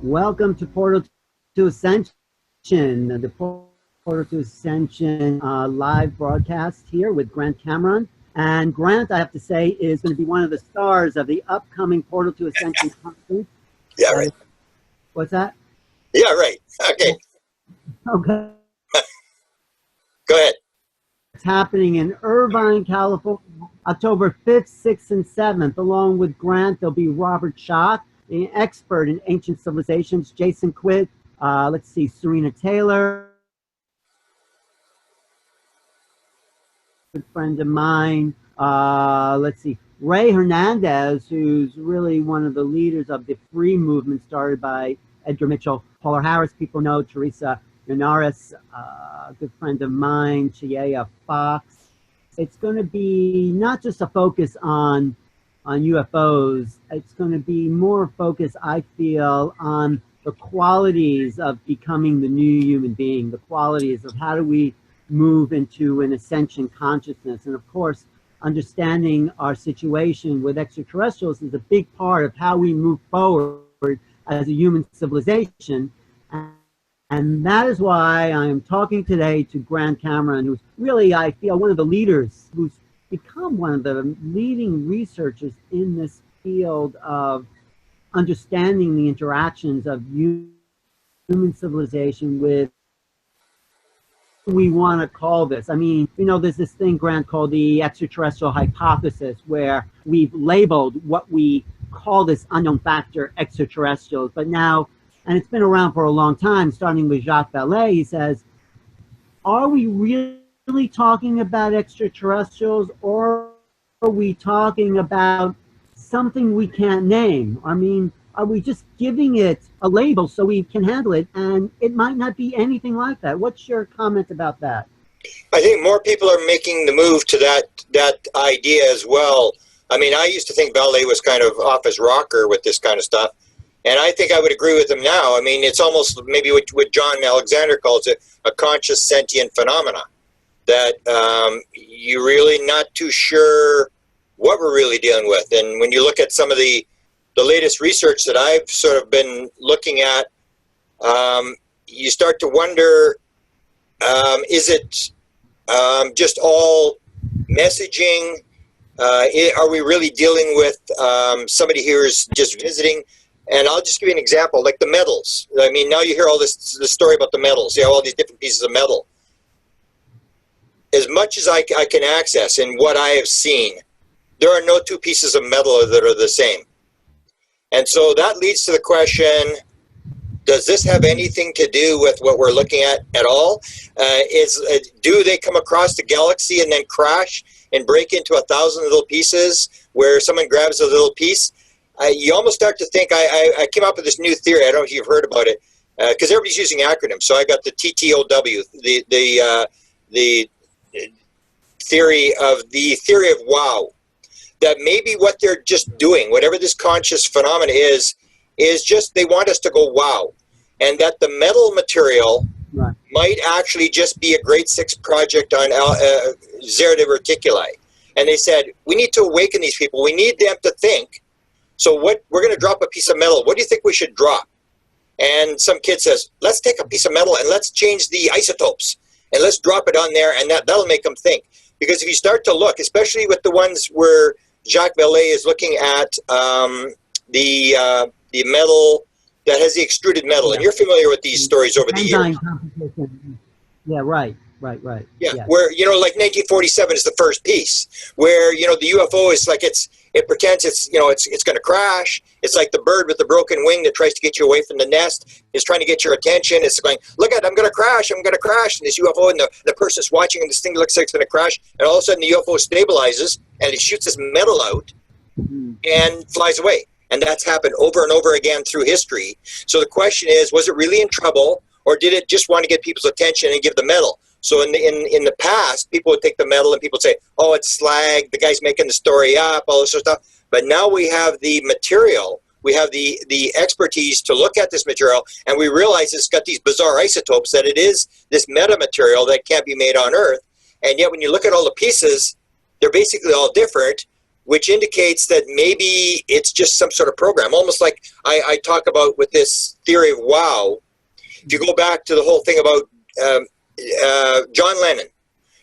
Welcome to Portal to Ascension, the Portal to Ascension live broadcast here with Grant Cameron. And Grant, I have to say, is going to be one of the stars of the upcoming Portal to Ascension Conference. Yeah, right. What's that? Yeah, right. Okay. Okay. Go ahead. It's happening in Irvine, California, October 5th, 6th, and 7th. Along with Grant, there'll be Robert Schock, an expert in ancient civilizations, Jason Quidd, let's see, Serena Taylor, a good friend of mine, let's see, Ray Hernandez, who's really one of the leaders of the free movement started by Edgar Mitchell, Paula Harris, people know, Teresa Linares, a good friend of mine, Chiea Fox. It's going to be not just a focus on UFOs, it's going to be more focused, I feel, on the qualities of becoming the new human being, the qualities of how do we move into an ascension consciousness. And of course, understanding our situation with extraterrestrials is a big part of how we move forward as a human civilization. And that is why I am talking today to Grant Cameron, who's really, I feel, one of the leaders, who's become one of the leading researchers in this field of understanding the interactions of human civilization with, we want to call this. I mean, you know, there's this thing, Grant, called the extraterrestrial hypothesis, where we've labeled what we call this unknown factor extraterrestrials. But now, and it's been around for a long time, starting with Jacques Vallée, he says, are we really talking about extraterrestrials, or are we talking about something we can't name? I mean, are we just giving it a label so we can handle it, and it might not be anything like that? What's your comment about that? I think more people are making the move to that idea as well. I mean, I used to think Vallée was kind of off his rocker with this kind of stuff, and I think I would agree with him now. I mean, it's almost maybe what John Alexander calls it, a conscious sentient phenomena, that you're really not too sure what we're really dealing with. And when you look at some of the latest research that I've sort of been looking at, you start to wonder, is it just all messaging? Are we really dealing with somebody here is just visiting? And I'll just give you an example, like the metals. I mean, now you hear all this story about the metals. You have all these different pieces of metal. As much as I can access and what I have seen, there are no two pieces of metal that are the same. And so that leads to the question, does this have anything to do with what we're looking at all? Do they come across the galaxy and then crash and break into 1,000 little pieces where someone grabs a little piece? You almost start to think, I came up with this new theory, I don't know if you've heard about it, because everybody's using acronyms. So I got the TTOW, the theory of wow. That maybe what they're just doing, whatever this conscious phenomenon is just they want us to go wow. And that the metal material might actually just be a grade 6 project on Zerda Reticuli. And they said, we need to awaken these people. We need them to think. So what we're going to drop a piece of metal. What do you think we should drop? And some kid says, let's take a piece of metal and let's change the isotopes. And let's drop it on there, and that'll make them think. Because if you start to look, especially with the ones where Jacques Vallée is looking at the metal that has the extruded metal, and you're familiar with these stories over the years. Yeah, right. Yeah, where, you know, like 1947 is the first piece, where, you know, the UFO is like it pretends it's, you know, it's going to crash. It's like the bird with the broken wing that tries to get you away from the nest, is trying to get your attention. It's going, look at, I'm going to crash. And this UFO, and the person's watching, and this thing looks like it's going to crash. And all of a sudden the UFO stabilizes, and it shoots this metal out and flies away. And that's happened over and over again through history. So the question is, was it really in trouble, or did it just want to get people's attention and give the metal? So in the past, people would take the metal and people would say, oh, it's slag, the guy's making the story up, all this sort of stuff. But now we have the material, we have the expertise to look at this material, and we realize it's got these bizarre isotopes, that it is this metamaterial that can't be made on Earth. And yet when you look at all the pieces, they're basically all different, which indicates that maybe it's just some sort of program, almost like I talk about with this theory of wow. If you go back to the whole thing about John Lennon.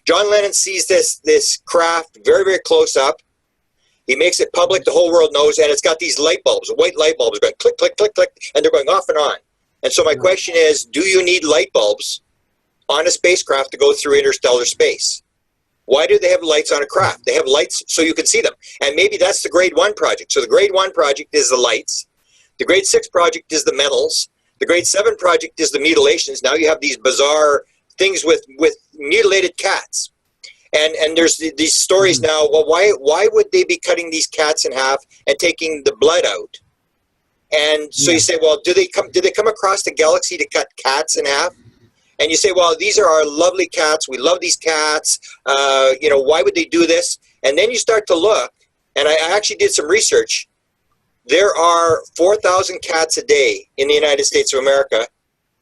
John Lennon sees this craft very, very close up. He makes it public, the whole world knows, and it's got these light bulbs, white light bulbs going click, click, click, click, and they're going off and on. And so my question is, do you need light bulbs on a spacecraft to go through interstellar space? Why do they have lights on a craft? They have lights so you can see them. And maybe that's the grade 1 project. So the grade 1 project is the lights. The grade 6 project is the metals. The grade 7 project is the mutilations. Now you have these bizarre things with mutilated cats. And there's these stories now, well, why would they be cutting these cats in half and taking the blood out? And so you say, well, did they come across the galaxy to cut cats in half? And you say, well, these are our lovely cats. We love these cats. You know, why would they do this? And then you start to look, and I actually did some research. There are 4,000 cats a day in the United States of America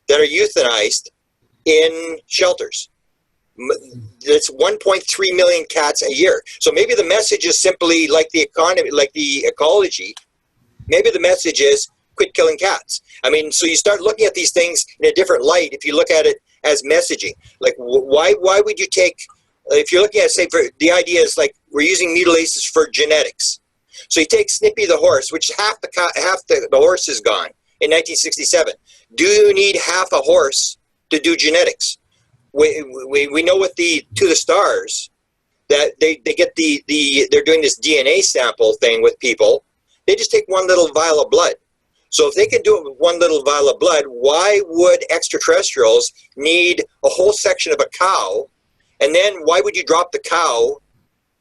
that are euthanized in shelters. It's 1.3 million cats a year. So maybe the message is simply like the economy, like the ecology. Maybe the message is quit killing cats. I mean, so you start looking at these things in a different light if you look at it as messaging. Like, why would you take, if you're looking at, say, for the idea is like we're using mutilations for genetics. So you take Snippy the horse, which half the horse is gone in 1967. Do you need half a horse to do genetics? We know with the To the Stars that they get they're doing this DNA sample thing with people. They just take one little vial of blood. So if they can do it with one little vial of blood, why would extraterrestrials need a whole section of a cow? And then why would you drop the cow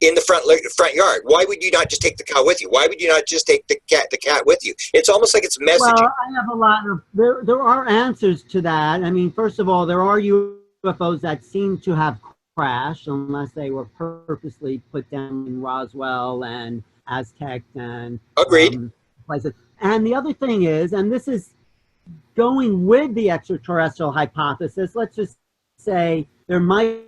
in the front yard? Why would you not just take the cow with you? Why would you not just take the cat with you? It's almost like it's messaging. Well, I have a lot of there are answers to that. I mean, first of all, there are UFOs that seem to have crashed, unless they were purposely put down in Roswell and Aztec and agreed places. And the other thing is, and this is going with the extraterrestrial hypothesis, let's just say there might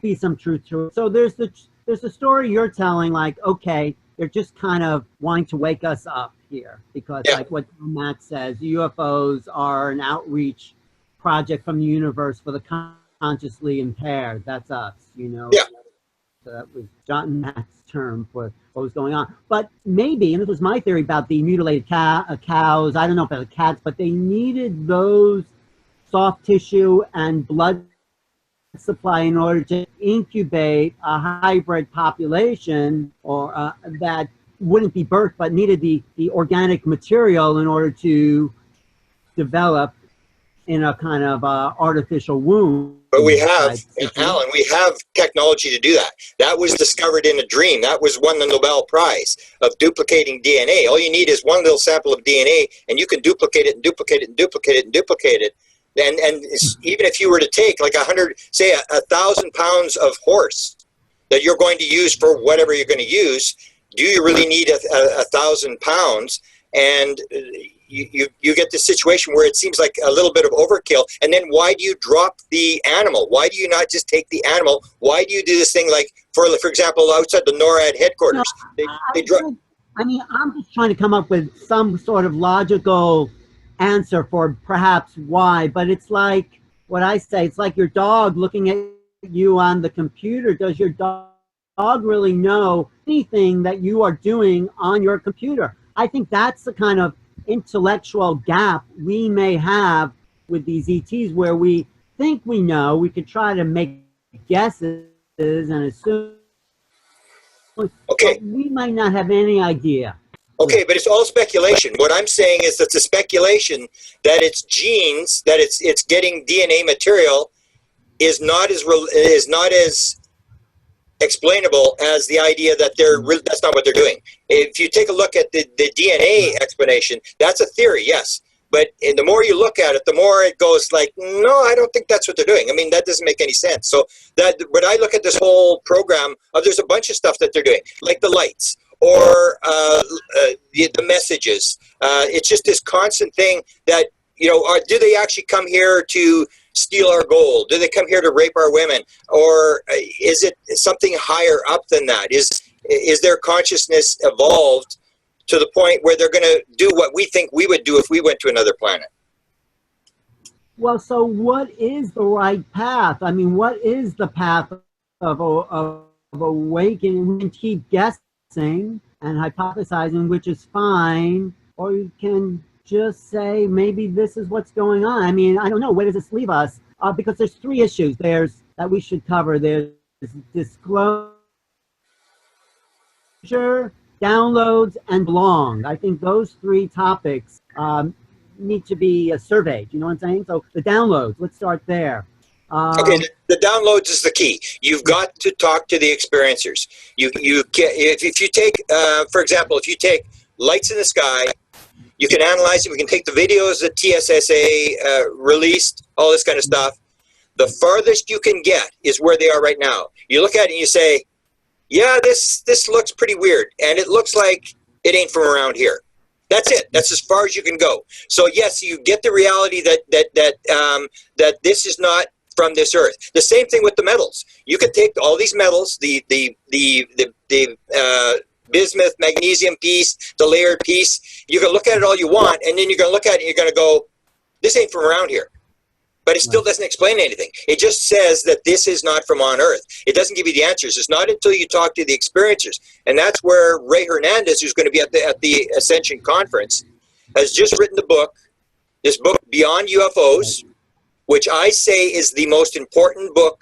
be some truth to it. So there's the story you're telling, like, okay, they're just kind of wanting to wake us up here because, like what Matt says, UFOs are an outreach project from the universe for the consciously impaired. That's us, you know. Yeah. So that was John and Matt's term for what was going on. But maybe, and this was my theory about the mutilated cows, I don't know about the cats, but they needed those soft tissue and blood supply in order to incubate a hybrid population, or that wouldn't be birthed but needed the organic material in order to develop in a kind of artificial womb. But we have, Alan, we have technology to do that. That was discovered in a dream. That was won the Nobel Prize of duplicating DNA. All you need is one little sample of DNA, and you can duplicate it and duplicate it and duplicate it and duplicate it. And even if you were to take like 1,000 pounds of horse that you're going to use for whatever you're going to use, do you really need 1,000 pounds? And you get this situation where it seems like a little bit of overkill. And then why do you drop the animal? Why do you not just take the animal? Why do you do this thing like, for example, outside the NORAD headquarters? No, I mean, I'm just trying to come up with some sort of logical answer for perhaps why, but it's like what I say, it's like your dog looking at you on the computer. Does your dog really know anything that you are doing on your computer? I think that's the kind of intellectual gap we may have with these ETs, where we think we know, we could try to make guesses and assume, okay, but we might not have any idea. Okay, but it's all speculation. What I'm saying is that the speculation that it's genes, that it's getting DNA material, is not as explainable as the idea that that's not what they're doing. If you take a look at the DNA explanation, that's a theory, yes. But the more you look at it, the more it goes like, no, I don't think that's what they're doing. I mean, that doesn't make any sense. So that when I look at this whole program, there's a bunch of stuff that they're doing, like the lights or the messages. It's just this constant thing that, you know, do they actually come here to steal our gold? Do they come here to rape our women? Or is it something higher up than that? is their consciousness evolved to the point where they're going to do what we think we would do if we went to another planet? Well, so what is the right path? I mean, what is the path of awakening? We can keep guessing and hypothesizing, which is fine, or you can just say maybe this is what's going on. I mean, I don't know. Where does this leave us? Because there's three issues there's that we should cover. There's disclosure, downloads, and belong. I think those three topics need to be surveyed. You know what I'm saying? So the downloads, let's start there. Okay, the downloads is the key. You've got to talk to the experiencers. You can, if you take, for example, if you take lights in the sky, you can analyze it. We can take the videos that TSSA released, all this kind of stuff. The farthest you can get is where they are right now. You look at it and you say, yeah, this looks pretty weird, and it looks like it ain't from around here. That's it. That's as far as you can go. So yes, you get the reality that this is not from this earth. The same thing with the metals. You can take all these metals, the bismuth, magnesium piece, the layered piece. You can look at it all you want, and then you're going to look at it and you're going to go, this ain't from around here. But it still doesn't explain anything. It just says that this is not from on Earth. It doesn't give you the answers. It's not until you talk to the experiencers. And that's where Ray Hernandez, who's going to be at the Ascension Conference, has just written the book, this book, Beyond UFOs, which I say is the most important book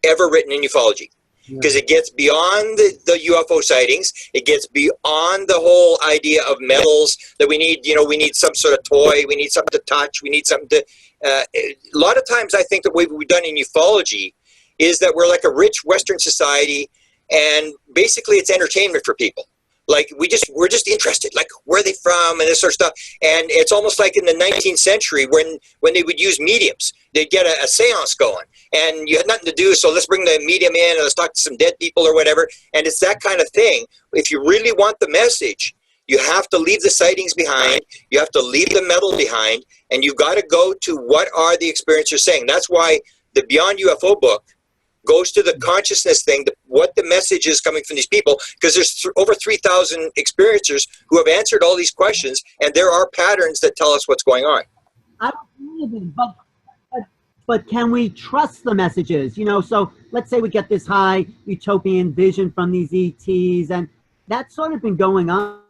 ever written in ufology. Because it gets beyond the UFO sightings. It gets beyond the whole idea of metals that we need. You know, we need some sort of toy. We need something to touch. We need something to... a lot of times I think that what we've done in ufology is that we're like a rich Western society, and basically it's entertainment for people. Like we're just interested, like where are they from and this sort of stuff. And it's almost like in the 19th century when they would use mediums. They'd get a seance going, and you had nothing to do, so let's bring the medium in and let's talk to some dead people or whatever. And it's that kind of thing. If you really want the message, you have to leave the sightings behind, you have to leave the metal behind, and you've got to go to what are the experiencers saying. That's why the Beyond UFO book goes to the consciousness thing, what the message is coming from these people, because there's over 3,000 experiencers who have answered all these questions, and there are patterns that tell us what's going on. I don't believe it, but can we trust the messages? You know, so let's say we get this high utopian vision from these ETs, and that's sort of been going on,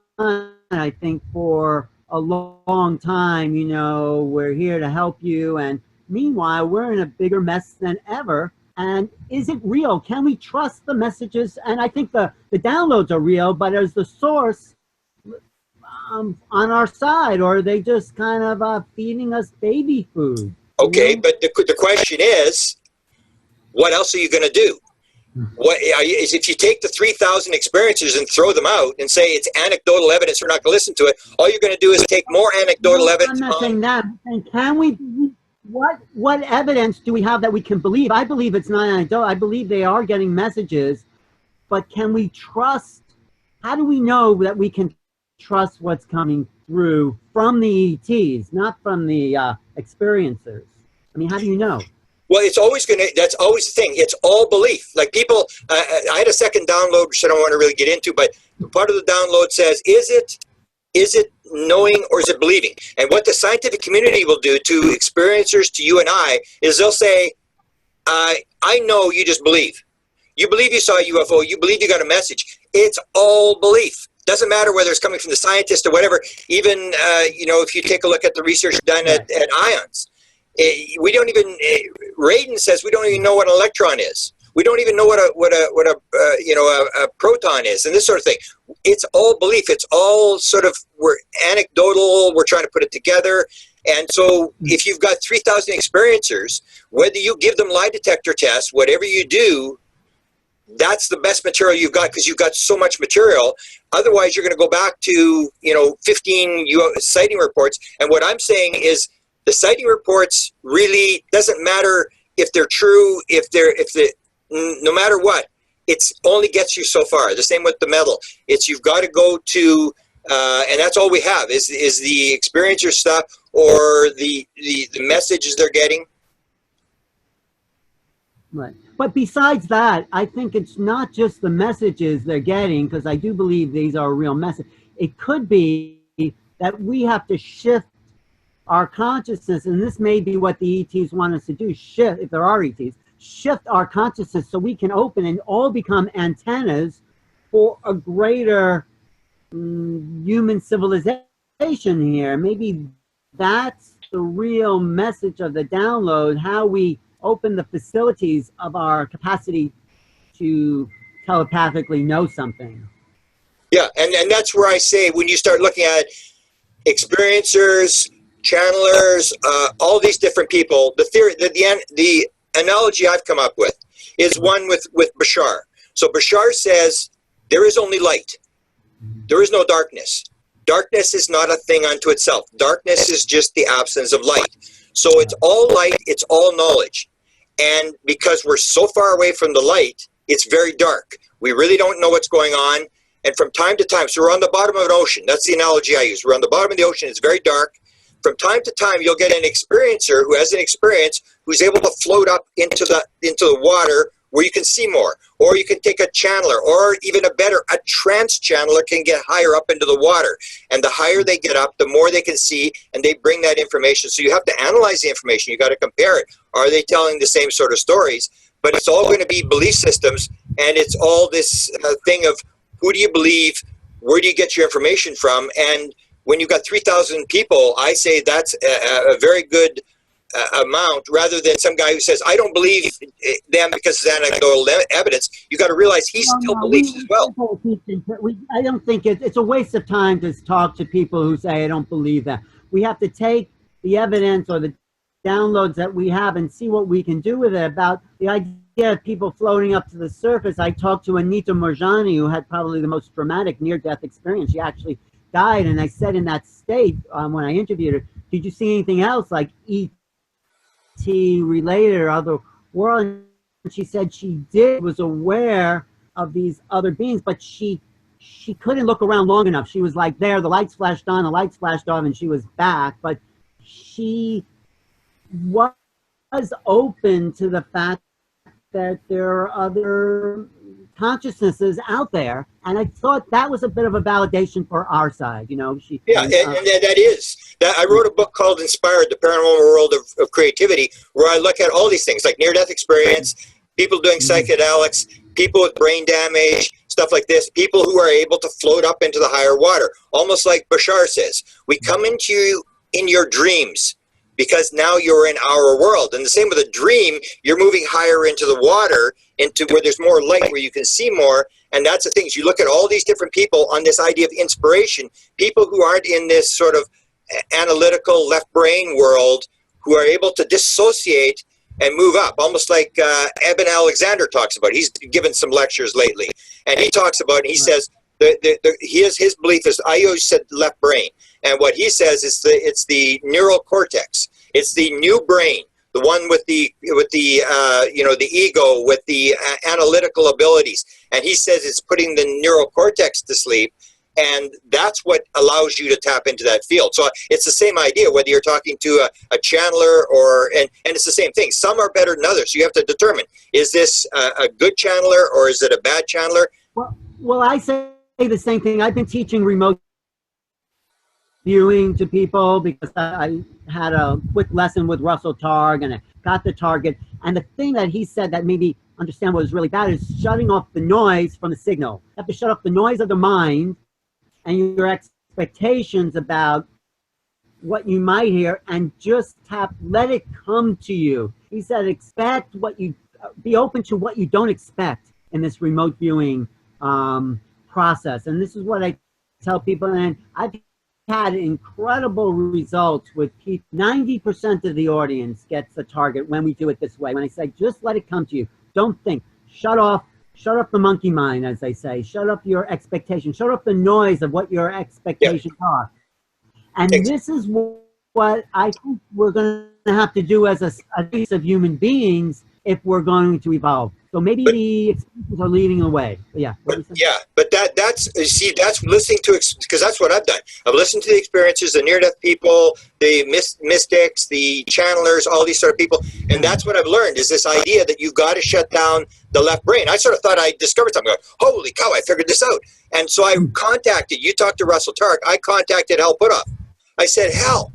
I think, for a long time. You know, we're here to help you, and meanwhile, we're in a bigger mess than ever. And is it real? Can we trust the messages? And I think the downloads are real, but is the source on our side, or are they just kind of feeding us baby food? Okay, but the question is, what else are you going to do? What is if you take the 3,000 experiencers and throw them out and say it's anecdotal evidence, we're not going to listen to it. All you're going to do is take more anecdotal evidence. I'm not saying that. And can we? What evidence do we have that we can believe? I believe it's not anecdotal. I believe they are getting messages, but can we trust? How do we know that we can trust what's coming through from the ETs, not from the experiencers? I mean, how do you know? Well, it's always going to, that's always the thing. It's all belief. Like people, I had a second download, which I don't want to really get into, but part of the download says, is it knowing or is it believing? And what the scientific community will do to experiencers, to you and I, is they'll say, I know you just believe. You believe you saw a UFO. You believe you got a message. It's all belief. Doesn't matter whether it's coming from the scientist or whatever. Even, you know, if you take a look at the research done at IONS, we don't even, Radin says we don't even know what an electron is. We don't even know what a proton is, and this sort of thing. It's all belief. It's all sort of, we're anecdotal. We're trying to put it together. And so if you've got 3,000 experiencers, whether you give them lie detector tests, whatever you do, that's the best material you've got, because you've got so much material. Otherwise, you're going to go back to, 15 sighting reports. And what I'm saying is the sighting reports really doesn't matter if they're true, no matter what, it's only gets you so far. The same with the metal. It's you've got to go to, and that's all we have is the experiencer stuff or the messages they're getting. Right. But besides that, I think it's not just the messages they're getting, because I do believe these are a real message. It could be that we have to shift our consciousness, and this may be what the ETs want us to do, shift, if there are ETs, shift our consciousness so we can open and all become antennas for a greater human civilization here. Maybe that's the real message of the download, how we open the facilities of our capacity to telepathically know something. Yeah, and that's where I say, when you start looking at experiencers, channelers, all these different people, the theory, the analogy I've come up with is one with Bashar. So Bashar says there is only light. There is no darkness. Darkness is not a thing unto itself. Darkness is just the absence of light. So it's all light, it's all knowledge. And because we're so far away from the light, it's very dark. We really don't know what's going on. And from time to time, so we're on the bottom of an ocean. That's the analogy I use. We're on the bottom of the ocean. It's very dark. From time to time, you'll get an experiencer who has an experience who's able to float up into the water where you can see more. Or you can take a channeler, or even a trance channeler can get higher up into the water. And the higher they get up, the more they can see, and they bring that information. So you have to analyze the information. You got to compare it. Are they telling the same sort of stories? But it's all going to be belief systems, and it's all this thing of who do you believe, where do you get your information from? And when you've got 3,000 people, I say that's a very good amount, rather than some guy who says, I don't believe them because it's anecdotal evidence. You got to realize he still believes as well. I don't think it's a waste of time to talk to people who say, I don't believe that. We have to take the evidence or the downloads that we have and see what we can do with it. About the idea of people floating up to the surface, I talked to Anita Morjani, who had probably the most dramatic near-death experience. She actually died, and I said in that state, when I interviewed her, did you see anything else like ET related or other world? And she said she was aware of these other beings, but she couldn't look around long enough. She was like there, the lights flashed on, the lights flashed off, and she was back. But she was open to the fact that there are other consciousnesses out there, and I thought that was a bit of a validation for our side, you know. And that is that. I wrote a book called Inspired: The Paranormal World of Creativity, where I look at all these things like near-death experience, people doing psychedelics, people with brain damage, stuff like this, people who are able to float up into the higher water, almost like Bashar says, we come into you in your dreams, because now you're in our world. And the same with a dream, you're moving higher into the water, into where there's more light, where you can see more. And that's the thing, you look at all these different people on this idea of inspiration, people who aren't in this sort of analytical left brain world, who are able to dissociate and move up, almost like Eben Alexander talks about. He's given some lectures lately, and he talks about, and he says, his belief is, I always said left brain, and what he says is it's the neural cortex. It's the new brain, the one with the the ego, with the analytical abilities. And he says it's putting the neural cortex to sleep, and that's what allows you to tap into that field. So it's the same idea, whether you're talking to a channeler and it's the same thing. Some are better than others. So you have to determine, is this a good channeler or is it a bad channeler? Well, I say the same thing. I've been teaching remote viewing to people because I had a quick lesson with Russell Targ, and I got the target. And the thing that he said that made me understand what was really bad is shutting off the noise from the signal. You have to shut off the noise of the mind and your expectations about what you might hear, and just let it come to you. He said, be open to what you don't expect in this remote viewing process. And this is what I tell people, and I've had incredible results with people. 90% of the audience gets the target when we do it this way. When I say, just let it come to you. Don't think. Shut off the monkey mind, as they say. Shut up your expectations. Shut up the noise of what your expectations are. And this is what I think we're going to have to do as a race of human beings if we're going to evolve. So maybe the experiences are leading the way. But yeah. But that's listening to, because that's what I've done. I've listened to the experiences, the near-death people, the mystics, the channelers, all these sort of people, and that's what I've learned is this idea that you've got to shut down the left brain. I sort of thought I discovered something. Like, holy cow, I figured this out. And so I contacted, you talked to Russell Tark, I contacted Hal Puthoff. I said, Hal,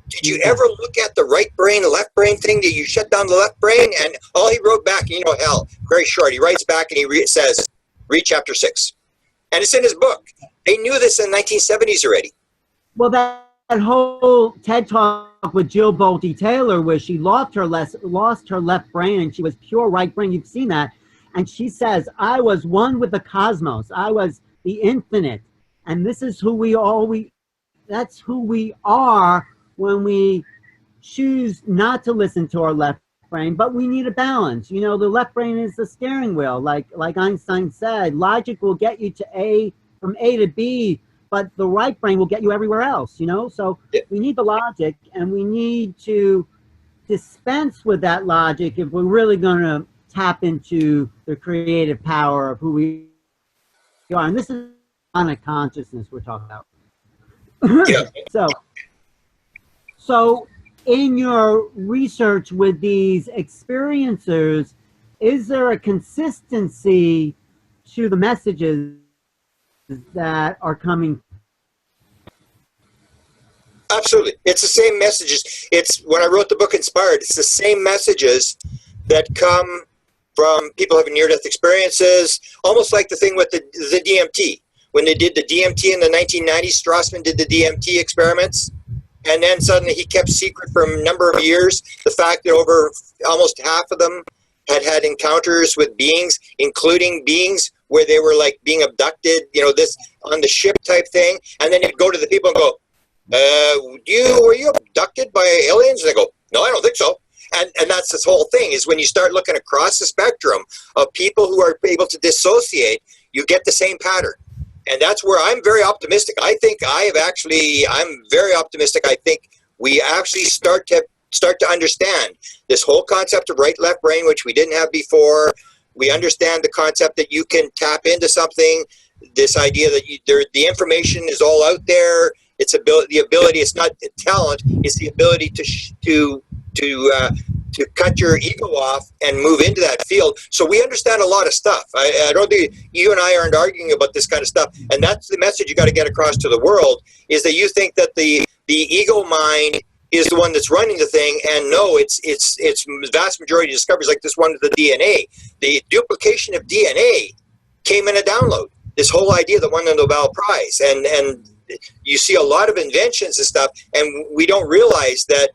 did you ever look at the right brain, the left brain thing? Did you shut down the left brain? And all he wrote back, you know, Hal, very short, he writes back and he says, read chapter 6. And it's in his book. They knew this in the 1970s already. Well, that whole TED Talk with Jill Bolte Taylor, where she lost her left brain and she was pure right brain, you've seen that. And she says, I was one with the cosmos. I was the infinite. And this is who that's who we are when we choose not to listen to our left brain, but we need a balance. You know, the left brain is the steering wheel, like Einstein said. Logic will get you to from A to B, but the right brain will get you everywhere else, you know? So we need the logic, and we need to dispense with that logic if we're really going to tap into the creative power of who we are. And this is on a consciousness we're talking about. So in your research with these experiencers, is there a consistency to the messages that are coming? Absolutely. It's the same messages. It's when I wrote the book Inspired, it's the same messages that come from people having near-death experiences, almost like the thing with the DMT. When they did the DMT in the 1990s, Strassman did the DMT experiments. And then suddenly he kept secret for a number of years the fact that over almost half of them had encounters with beings, including beings where they were like being abducted, you know, this on the ship type thing. And then he'd go to the people and go, were you abducted by aliens? And they go, no, I don't think so. And that's this whole thing is when you start looking across the spectrum of people who are able to dissociate, you get the same pattern. And that's where I'm very optimistic. I'm very optimistic. I think we actually start to understand this whole concept of right-left brain, which we didn't have before. We understand the concept that you can tap into something, this idea that the information is all out there. It's the ability, it's not talent, it's the ability to cut your ego off and move into that field. So we understand a lot of stuff. I don't think you and I aren't arguing about this kind of stuff. And that's the message you got to get across to the world, is that you think that the ego mind is the one that's running the thing. And no, it's the vast majority of discoveries like this one with the DNA. The duplication of DNA came in a download. This whole idea that won the Nobel Prize. And you see a lot of inventions and stuff, and we don't realize that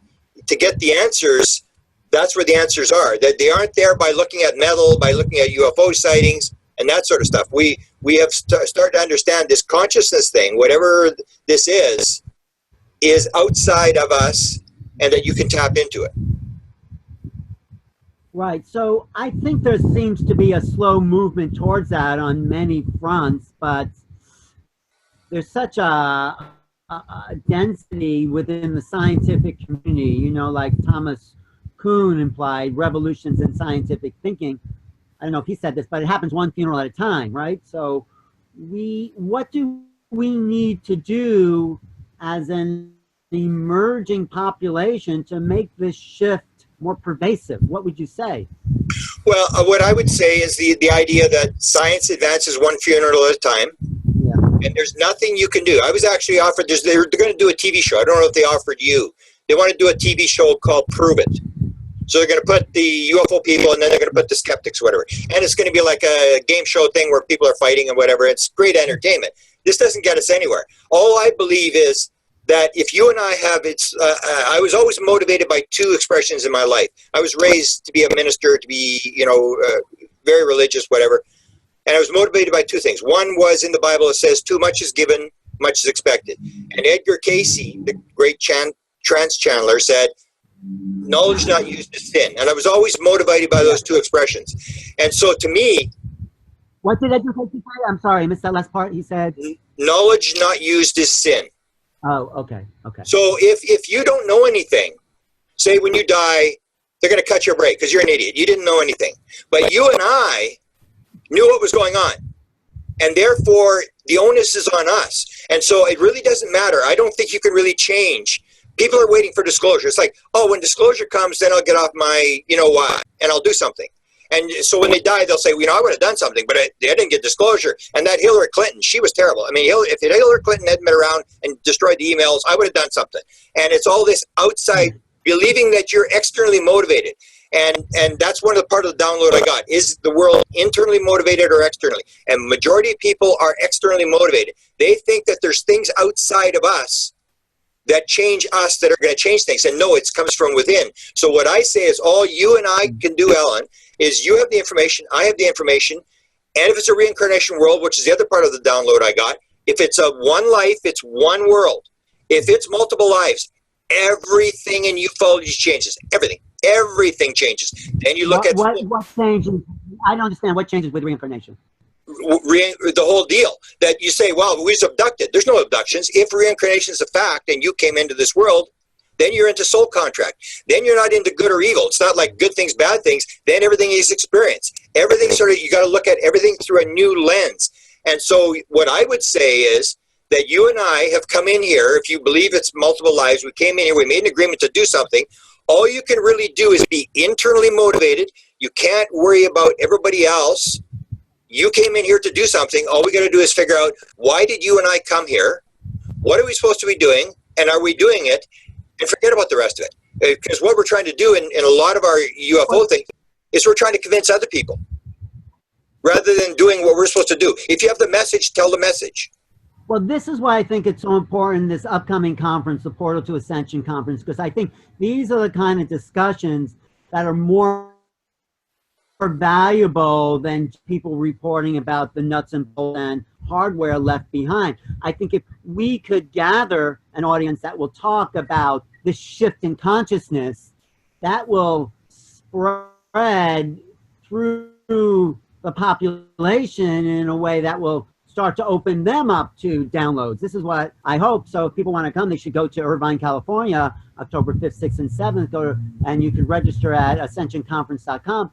to get the answers, that's where the answers are. That they aren't there by looking at metal, by looking at UFO sightings and that sort of stuff. We have started to understand this consciousness thing, whatever this is outside of us, and that you can tap into it. Right. So I think there seems to be a slow movement towards that on many fronts, but there's such a density within the scientific community, you know, like Thomas Kuhn implied, revolutions in scientific thinking. I don't know if he said this, but it happens one funeral at a time, right? So what do we need to do as an emerging population to make this shift more pervasive? What would you say? Well, what I would say is the idea that science advances one funeral at a time. And there's nothing you can do. I was actually offered, they're going to do a TV show. I don't know if they offered you. They want to do a TV show called Prove It. So they're going to put the UFO people, and then they're going to put the skeptics, whatever. And it's going to be like a game show thing where people are fighting and whatever. It's great entertainment. This doesn't get us anywhere. All I believe is that if you and I have, I was always motivated by two expressions in my life. I was raised to be a minister, to be, very religious, whatever. And I was motivated by two things. One was in the Bible, it says, too much is given, much is expected. And Edgar Casey, the great trance channeler, said, knowledge not used is sin. And I was always motivated by those two expressions. And so to me... What did Edgar Casey say? I'm sorry, I missed that last part. He said... Knowledge not used is sin. Oh, okay. So if you don't know anything, say when you die, they're going to cut your break because you're an idiot. You didn't know anything. But you and I knew what was going on. And therefore, the onus is on us. And so it really doesn't matter. I don't think you can really change. People are waiting for disclosure. It's like, oh, when disclosure comes, then I'll get off my, you know what, and I'll do something. And so when they die, they'll say, well, you know, I would have done something, but I didn't get disclosure. And that Hillary Clinton, she was terrible. I mean, if Hillary Clinton hadn't been around and destroyed the emails, I would have done something. And it's all this outside, believing that you're externally motivated. And that's one of the part of the download I got. Is the world internally motivated or externally? And majority of people are externally motivated. They think that there's things outside of us that change us, that are going to change things. And no, it comes from within. So what I say is all you and I can do, Ellen, is you have the information, I have the information, and if it's a reincarnation world, which is the other part of the download I got, if it's a one life, it's one world. If it's multiple lives, everything in ufology changes. Everything changes. Then you look what changes? I don't understand what changes with reincarnation. The whole deal that you say, well, we was abducted. There's no abductions. If reincarnation is a fact and you came into this world, then you're into soul contract. Then you're not into good or evil. It's not like good things, bad things. Then everything is experience. Everything sort of, you got to look at everything through a new lens. And so what I would say is that you and I have come in here, if you believe it's multiple lives, we came in here, we made an agreement to do something. All you can really do is be internally motivated. You can't worry about everybody else. You came in here to do something. All we got to do is figure out, why did you and I come here? What are we supposed to be doing? And are we doing it? And forget about the rest of it. Because what we're trying to do in a lot of our UFO things is we're trying to convince other people rather than doing what we're supposed to do. If you have the message, tell the message. Well, this is why I think it's so important, this upcoming conference, the Portal to Ascension Conference, because I think these are the kind of discussions that are more valuable than people reporting about the nuts and bolts and hardware left behind. I think if we could gather an audience that will talk about this shift in consciousness, that will spread through the population in a way that will start to open them up to downloads. This is what I hope. So if people want to come, they should go to Irvine, California, October 5th, 6th, and 7th, and you can register at ascensionconference.com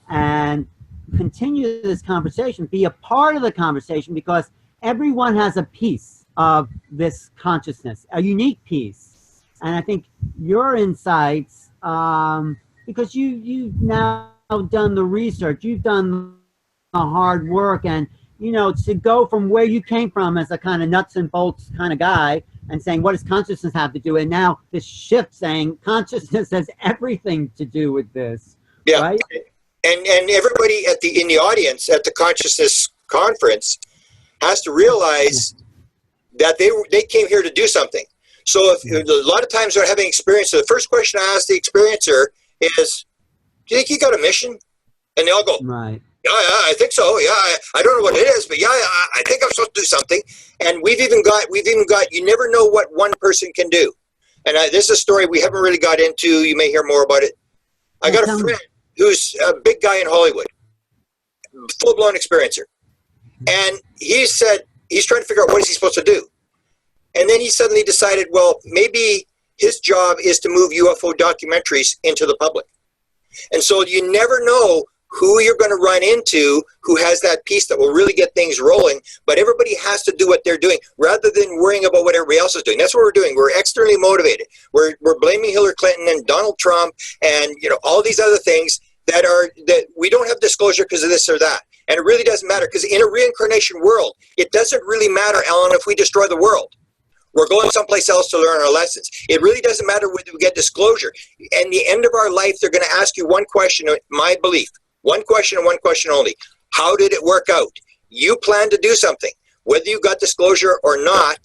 and continue this conversation, be a part of the conversation, because everyone has a piece of this consciousness, a unique piece. And I think your insights, because you've now done the research, you've done the hard work, and you know, to go from where you came from as a kind of nuts and bolts kind of guy and saying, what does consciousness have to do? And now this shift saying consciousness has everything to do with this. Yeah. Right? And everybody in the audience at the consciousness conference has to realize that they came here to do something. So if a lot of times they're having experience, so the first question I ask the experiencer is, do you think you got a mission? And they all go, right. Yeah, I think so. Yeah, I don't know what it is, but yeah, I think I'm supposed to do something. And we've even got. You never know what one person can do. And this is a story we haven't really got into. You may hear more about it. I got a friend who's a big guy in Hollywood, full-blown experiencer, and he said he's trying to figure out what is he supposed to do. And then he suddenly decided, well, maybe his job is to move UFO documentaries into the public. And so you never know who you're going to run into who has that piece that will really get things rolling. But everybody has to do what they're doing rather than worrying about what everybody else is doing. That's what we're doing. We're externally motivated. We're blaming Hillary Clinton and Donald Trump and all these other things that we don't have disclosure because of this or that. And it really doesn't matter, because in a reincarnation world, it doesn't really matter, Ellen, if we destroy the world. We're going someplace else to learn our lessons. It really doesn't matter whether we get disclosure. And the end of our life, they're going to ask you one question, my belief. One question and one question only. How did it work out? You planned to do something. Whether you got disclosure or not,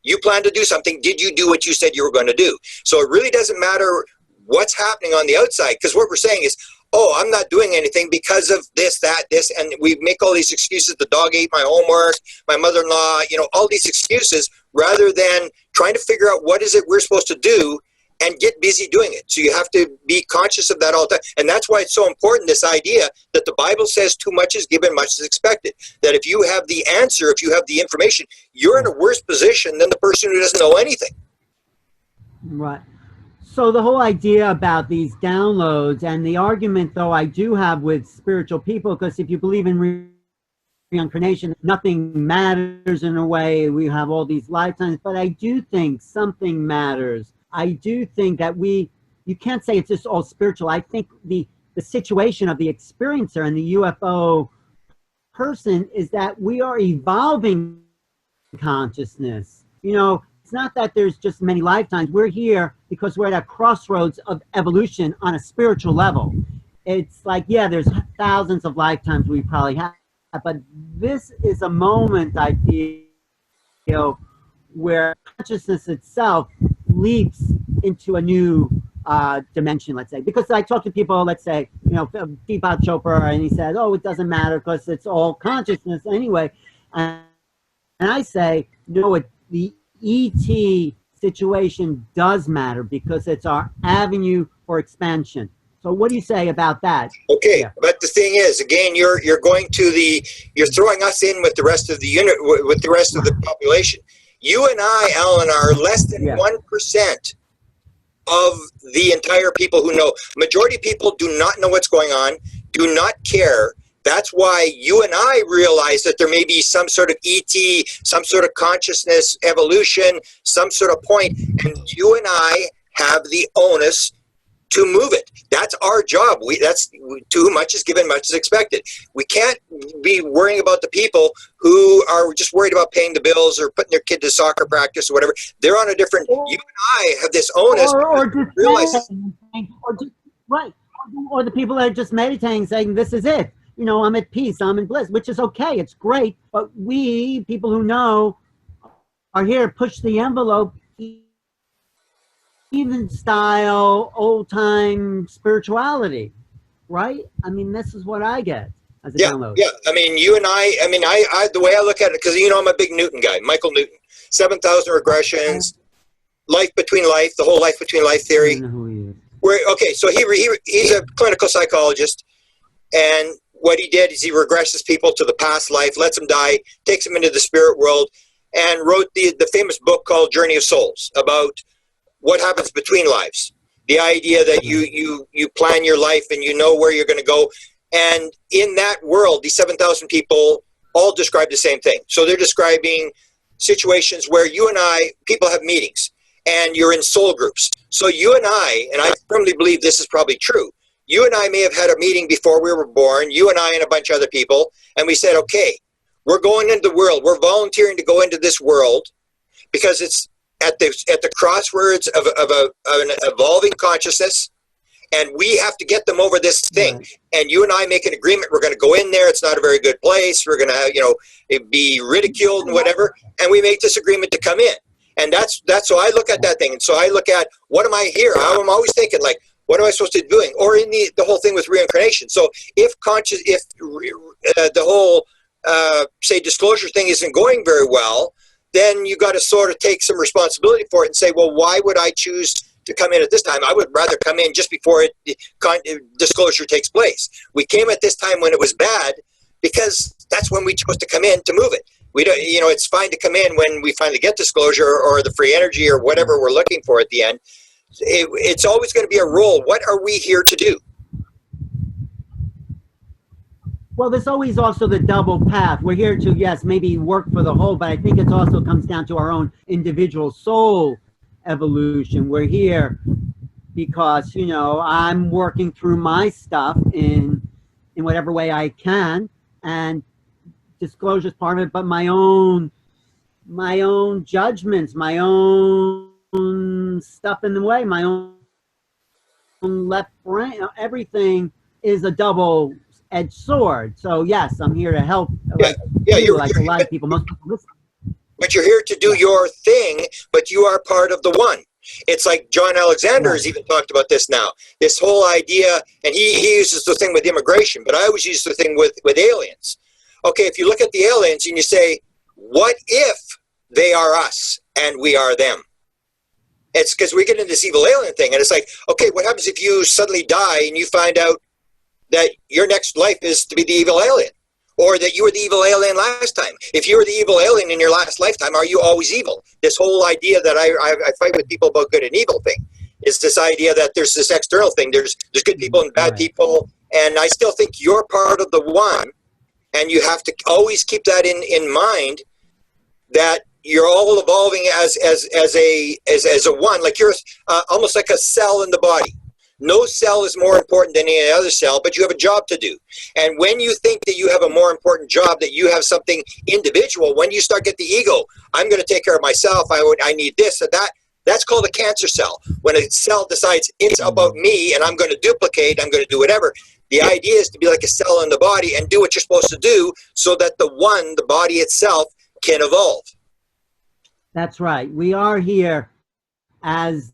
you planned to do something. Did you do what you said you were going to do? So it really doesn't matter what's happening on the outside, because what we're saying is, oh, I'm not doing anything because of this, that, this, and we make all these excuses. The dog ate my homework, my mother-in-law, all these excuses, rather than trying to figure out what is it we're supposed to do and get busy doing it. So you have to be conscious of that all the time. And that's why it's so important, this idea that the Bible says too much is given, much is expected. That if you have the answer, if you have the information, you're in a worse position than the person who doesn't know anything. Right. So the whole idea about these downloads and the argument, though, I do have with spiritual people, because if you believe in reincarnation, nothing matters in a way. We have all these lifetimes, but I do think something matters. I do think that you can't say it's just all spiritual. I think the situation of the experiencer and the UFO person is that we are evolving consciousness. It's not that there's just many lifetimes. We're here because we're at a crossroads of evolution on a spiritual level. It's like, yeah, there's thousands of lifetimes we probably have, but this is a moment, I feel, where consciousness itself leaps into a new dimension, let's say. Because I talk to people, let's say, Deepak Chopra, and he says, oh, it doesn't matter because it's all consciousness anyway. And I say, no, the ET situation does matter because it's our avenue for expansion. So what do you say about that? Okay, yeah. But the thing is, again, you're throwing us in with the rest of the unit, with the rest of the population. You and I, Alan, are less than 1% of the entire people who know. Majority of people do not know what's going on, do not care. That's why you and I realize that there may be some sort of ET, some sort of consciousness evolution, some sort of point, and you and I have the onus to move it. That's our job. That's too much is given, much is expected. We can't be worrying about the people who are just worried about paying the bills or putting their kid to soccer practice or whatever. They're on a different. You and I have this onus. Or the people that are just meditating, saying, "This is it. I'm at peace. I'm in bliss," which is okay. It's great. But we, people who know, are here to push the envelope. Even style, old time spirituality, right? I mean, this is what I get as a download. Yeah. I mean, you and I the way I look at it, because I'm a big Newton guy, Michael Newton, 7,000 regressions, life between life, the whole life between life theory. I don't know who he is. So he's a clinical psychologist, and what he did is he regresses people to the past life, lets them die, takes them into the spirit world, and wrote the famous book called Journey of Souls about what happens between lives. The idea that you plan your life and you know where you're going to go. And in that world, these 7,000 people all describe the same thing. So they're describing situations where you and people have meetings and you're in soul groups. So you and I firmly believe this is probably true. You and I may have had a meeting before we were born, you and I and a bunch of other people, and we said, okay, we're going into the world. We're volunteering to go into this world because it's at the crossroads of an evolving consciousness, and we have to get them over this thing. Right. And you and I make an agreement. We're going to go in there. It's not a very good place. We're going to, be ridiculed and whatever. And we make this agreement to come in. And that's so I look at that thing. And so I look at, what am I here? I'm always thinking, like, what am I supposed to be doing? Or in the whole thing with reincarnation. So if the whole say disclosure thing isn't going very well, then you got to sort of take some responsibility for it and say, well, why would I choose to come in at this time? I would rather come in just before disclosure takes place. We came at this time when it was bad because that's when we chose to come in to move it. We don't, it's fine to come in when we finally get disclosure or the free energy or whatever we're looking for at the end. It's always going to be a role. What are we here to do? Well, there's always also the double path. We're here to, yes, maybe work for the whole, but I think it also comes down to our own individual soul evolution. We're here because, I'm working through my stuff in whatever way I can, and disclosure is part of it, but my own judgments, my own stuff in the way, my own left brain, everything is a double-edged sword. So yes, I'm here to help. You're like a lot of people, most people listen. But you're here to do your thing, but you are part of the one. It's like John Alexander has even talked about this now. This whole idea, and he uses the thing with immigration, but I always use the thing with aliens. Okay, if you look at the aliens and you say, what if they are us and we are them? It's because we get into this evil alien thing, and it's like, okay, what happens if you suddenly die and you find out that your next life is to be the evil alien, or that you were the evil alien last time? If you were the evil alien in your last lifetime, are you always evil? This whole idea that I fight with people about good and evil thing. is this idea that there's this external thing. There's good people and bad people, and I still think you're part of the one, and you have to always keep that in mind, that you're all evolving as a one, like you're almost like a cell in the body. No cell is more important than any other cell, but you have a job to do. And when you think that you have a more important job, that you have something individual, when you start get the ego, I'm going to take care of myself, I need this or that, that's called a cancer cell. When a cell decides it's about me and I'm going to duplicate, I'm going to do whatever. The idea is to be like a cell in the body and do what you're supposed to do so that the one, the body itself, can evolve. That's right. We are here as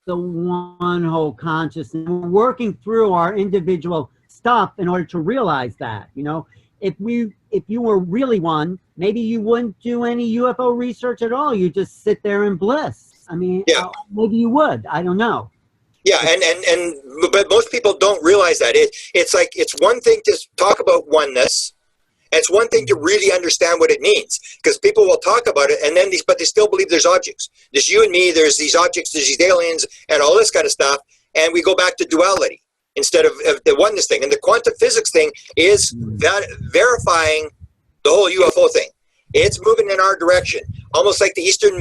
the one whole consciousness. We're working through our individual stuff in order to realize that, you know, if you were really one, maybe you wouldn't do any UFO research at all. You just sit there in bliss. I mean, yeah. Maybe you would. I don't know. Yeah, but most people don't realize that. It's like, it's one thing to talk about oneness. And it's one thing to really understand what it means, because people will talk about it, and then but they still believe there's objects. There's you and me, there's these objects, there's these aliens, and all this kind of stuff. And we go back to duality instead of the oneness thing. And the quantum physics thing is verifying the whole UFO thing. It's moving in our direction, almost like the Eastern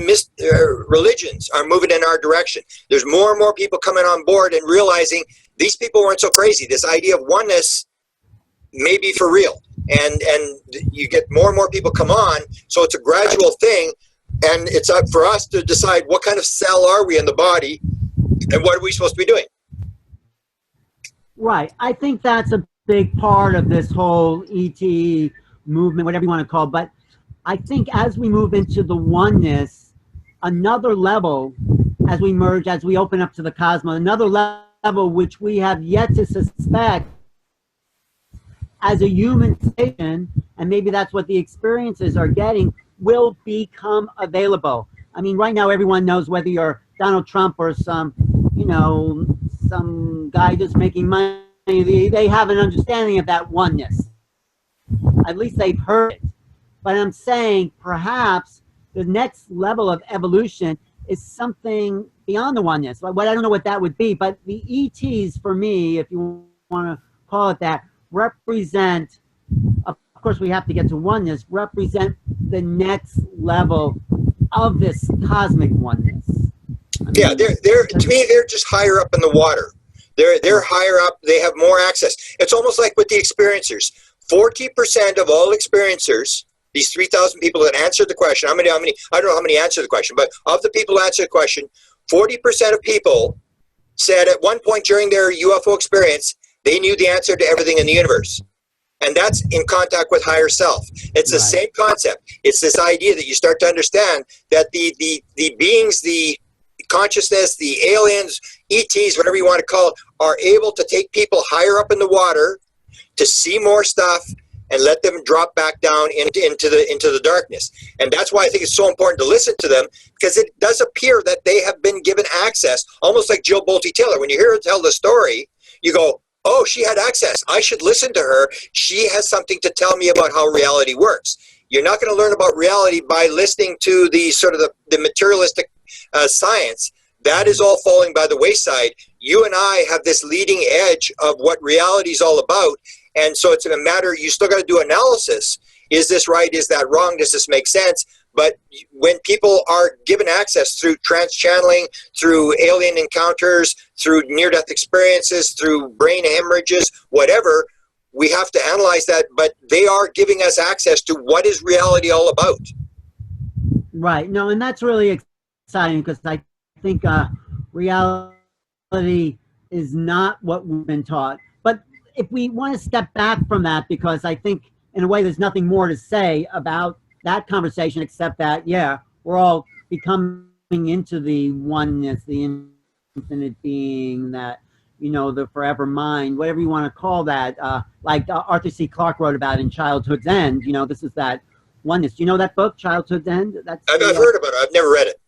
religions are moving in our direction. There's more and more people coming on board and realizing these people weren't so crazy. This idea of oneness may be for real. And you get more and more people come on, so it's a gradual thing, and it's up for us to decide what kind of cell are we in the body and what are we supposed to be doing. Right. I think that's a big part of this whole ET movement, whatever you want to call it. But I think as we move into the oneness, another level, as we merge, as we open up to the cosmos, another level which we have yet to suspect as a human station, and maybe that's what the experiences are getting, will become available. I mean, right now everyone knows, whether you're Donald Trump or some, you know, some guy just making money, they have an understanding of that oneness. At least they've heard it. But I'm saying perhaps the next level of evolution is something beyond the oneness. Like, what, I don't know what that would be, but the ETs, for me, if you want to call it that, represent, of course we have to get to oneness, represent the next level of this cosmic oneness. I mean, yeah, they're to me, they're just higher up in the water. They're higher up, they have more access. It's almost like with the experiencers. 40% of all experiencers, these 3,000 people that answered the question, how many, I don't know how many answered the question, but of the people who answered the question, 40% of people said at one point during their UFO experience, they knew the answer to everything in the universe. And that's in contact with higher self. It's the same concept. It's this idea that you start to understand that the beings, the consciousness, the aliens, ETs, whatever you want to call it, are able to take people higher up in the water to see more stuff and let them drop back down into the darkness. And that's why I think it's so important to listen to them, because it does appear that they have been given access, almost like Jill Bolte Taylor. When you hear her tell the story, you go, oh, she had access. I should listen to her. She has something to tell me about how reality works. You're not going to learn about reality by listening to the sort of the materialistic science. That is all falling by the wayside. You and I have this leading edge of what reality is all about. And so it's a matter, you still got to do analysis. Is this right? Is that wrong? Does this make sense? But when people are given access through trans-channeling, through alien encounters, through near-death experiences, through brain hemorrhages, whatever, we have to analyze that. But they are giving us access to what is reality all about. Right. No, and that's really exciting, because I think reality is not what we've been taught. But if we want to step back from that, because I think in a way there's nothing more to say about that conversation, except that, yeah, we're all becoming into the oneness, the infinite being, that, you know, the forever mind, whatever you want to call that, like Arthur C. Clarke wrote about in Childhood's End. You know, this is that oneness. Do you know that book, Childhood's End? I've heard about it. I've never read it.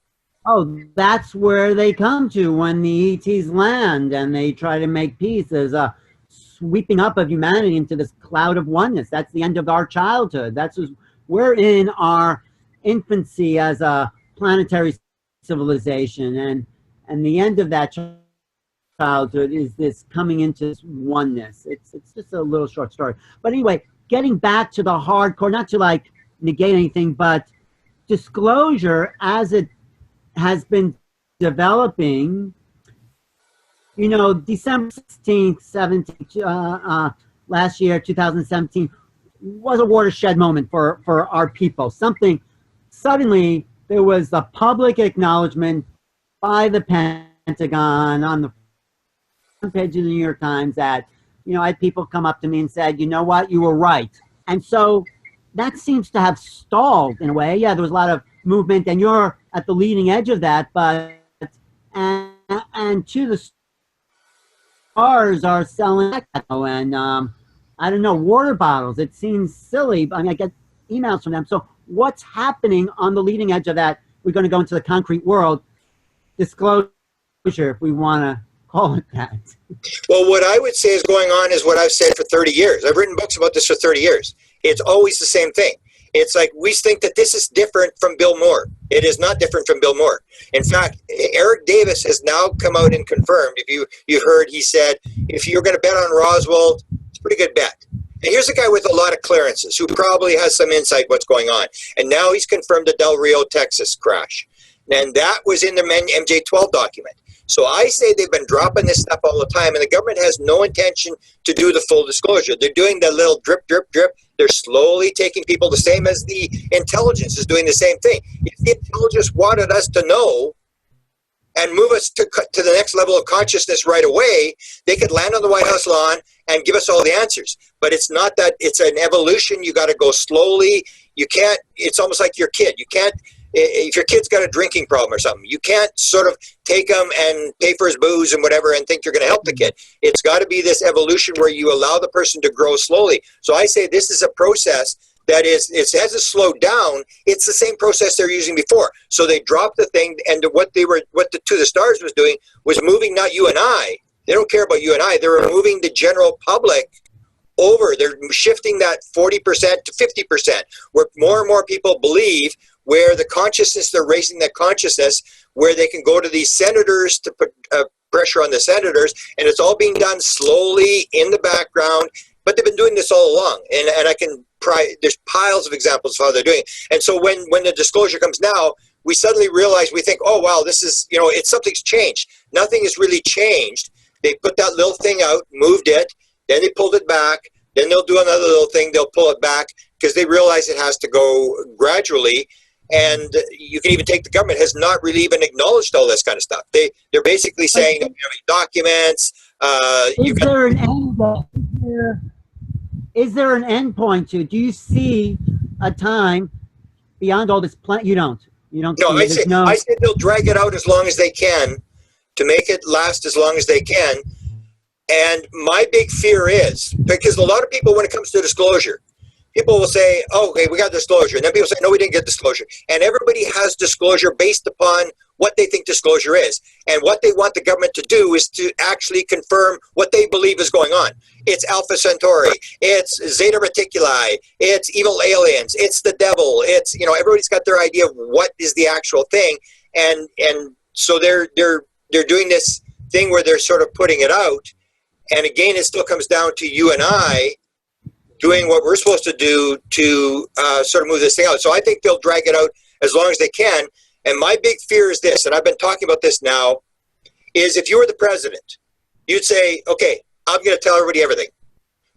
Oh, that's where they come to when the ETs land and they try to make peace. There's a sweeping up of humanity into this cloud of oneness. That's the end of our childhood. That's just, we're in our infancy as a planetary civilization, and the end of that childhood is this coming into this oneness. It's just a little short story. But anyway, getting back to the hardcore, not to like negate anything, but disclosure as it has been developing, you know, December 16th, 17th, last year, 2017, was a watershed moment for our people. Something, suddenly, there was a public acknowledgement by the Pentagon on the front page of the New York Times that, you know, I had people come up to me and said, you know what, you were right. And so that seems to have stalled in a way. Yeah, there was a lot of movement, and you're at the leading edge of that, but, and to the stars are selling, and I don't know, water bottles. It seems silly. I mean, I get emails from them. So what's happening on the leading edge of that? We're going to go into the concrete world. Disclosure, if we want to call it that. Well, what I would say is going on is what I've said for 30 years. I've written books about this for 30 years. It's always the same thing. It's like we think that this is different from Bill Moore. It is not different from Bill Moore. In fact, Eric Davis has now come out and confirmed. If you heard, he said, if you're going to bet on Roswell, it's a pretty good bet. And here's a guy with a lot of clearances who probably has some insight what's going on. And now he's confirmed the Del Rio, Texas crash. And that was in the MJ-12 document. So I say they've been dropping this stuff all the time, and the government has no intention to do the full disclosure. They're doing the little drip, drip, drip. They're slowly taking people, the same as the intelligence is doing the same thing. If the intelligence wanted us to know and move us to the next level of consciousness right away, they could land on the White House lawn and give us all the answers. But it's not that. It's an evolution. You got to go slowly. You can't, it's almost like your kid. You can't, if your kid's got a drinking problem or something, you can't sort of take him and pay for his booze and whatever and think you're going to help the kid. It's got to be this evolution where you allow the person to grow slowly. So I say this is a process that is, it hasn't slowed down. It's the same process they're using before. So they dropped the thing, and what the To the Stars was doing was moving not you and I. They don't care about you and I. They're moving the general public over. They're shifting that 40% to 50%, where more and more people believe, where the consciousness, they're raising that consciousness, where they can go to these senators to put pressure on the senators, and it's all being done slowly in the background. But they've been doing this all along, and I can there's piles of examples of how they're doing it. And so when the disclosure comes now, we suddenly realize, we think, oh wow, this is, you know, something's changed. Nothing has really changed. They put that little thing out, moved it, then they pulled it back, then they'll do another little thing, they'll pull it back, because they realize it has to go gradually. And you can even take the government has not really even acknowledged all this kind of stuff. They're basically saying, you know, documents. Is there an end point to? Do you see a time beyond all this plan? You don't. No, I say they'll drag it out as long as they can to make it last as long as they can. And my big fear is, because a lot of people, when it comes to disclosure, people will say, oh, okay, we got disclosure. And then people say, no, we didn't get disclosure. And everybody has disclosure based upon what they think disclosure is. And what they want the government to do is to actually confirm what they believe is going on. It's Alpha Centauri. It's Zeta Reticuli. It's evil aliens. It's the devil. It's, you know, everybody's got their idea of what is the actual thing. And so they're doing this thing where they're sort of putting it out. And again, it still comes down to you and I doing what we're supposed to do to sort of move this thing out. So I think they'll drag it out as long as they can. And my big fear is this, and I've been talking about this now, is if you were the president, you'd say, okay, I'm going to tell everybody everything.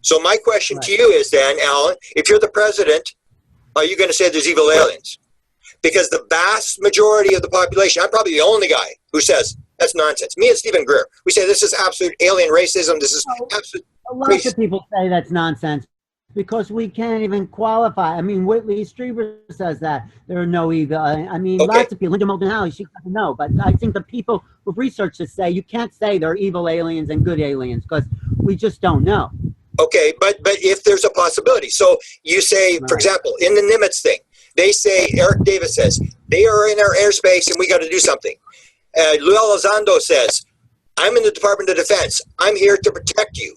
So my question to you is then, Alan, if you're the president, are you going to say there's evil aliens? Because the vast majority of the population, I'm probably the only guy who says, that's nonsense. Me and Stephen Greer, we say this is absolute alien racism. This is absolute A lot of people say that's nonsense, because we can't even qualify. I mean, Whitley Strieber says that there are no evil. I mean, lots of people. Linda Moulton-Howe, she doesn't know. But I think the people who've researched this say you can't say there are evil aliens and good aliens, because we just don't know. Okay, but if there's a possibility. So you say, for example, in the Nimitz thing, they say, Eric Davis says, they are in our airspace and we got to do something. Lou Elizondo says, I'm in the Department of Defense. I'm here to protect you.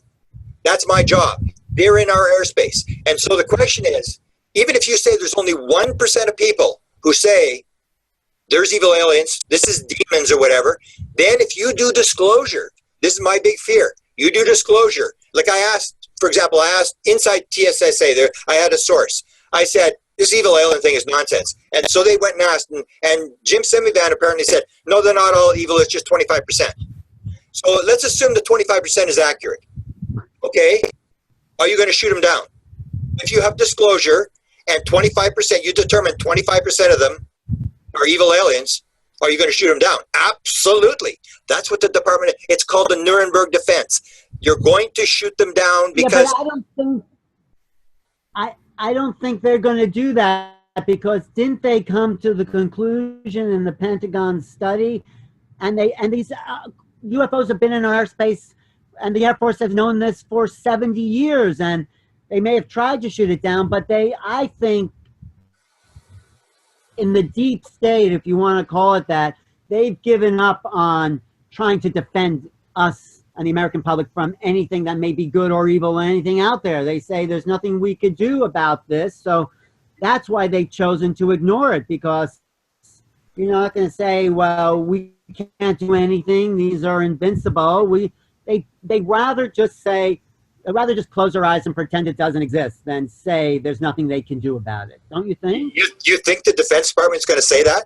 That's my job. They're in our airspace. And so the question is, even if you say there's only 1% of people who say there's evil aliens, this is demons or whatever, then if you do disclosure, this is my big fear, you do disclosure. Like I asked, for example, I asked inside TSSA, there, I had a source. I said, this evil alien thing is nonsense. And so they went and asked, and Jim Semivan apparently said, no, they're not all evil, it's just 25%. So let's assume that 25% is accurate. Okay, are you going to shoot them down? If you have disclosure and 25%, you determine 25% of them are evil aliens, are you going to shoot them down? Absolutely. That's what the department, it's called the Nuremberg defense. You're going to shoot them down because... Yeah, but I don't think they're going to do that, because didn't they come to the conclusion in the Pentagon study, and these UFOs have been in our airspace, and the Air Force has known this for 70 years, and they may have tried to shoot it down, but I think, in the deep state, if you want to call it that, they've given up on trying to defend us and the American public from anything that may be good or evil or anything out there. They say there's nothing we could do about this, so that's why they've chosen to ignore it, because you're not going to say, well, we can't do anything, these are invincible. They'd rather just say, they'd rather just close their eyes and pretend it doesn't exist than say there's nothing they can do about it. Don't you think? You think the Defense Department's going to say that?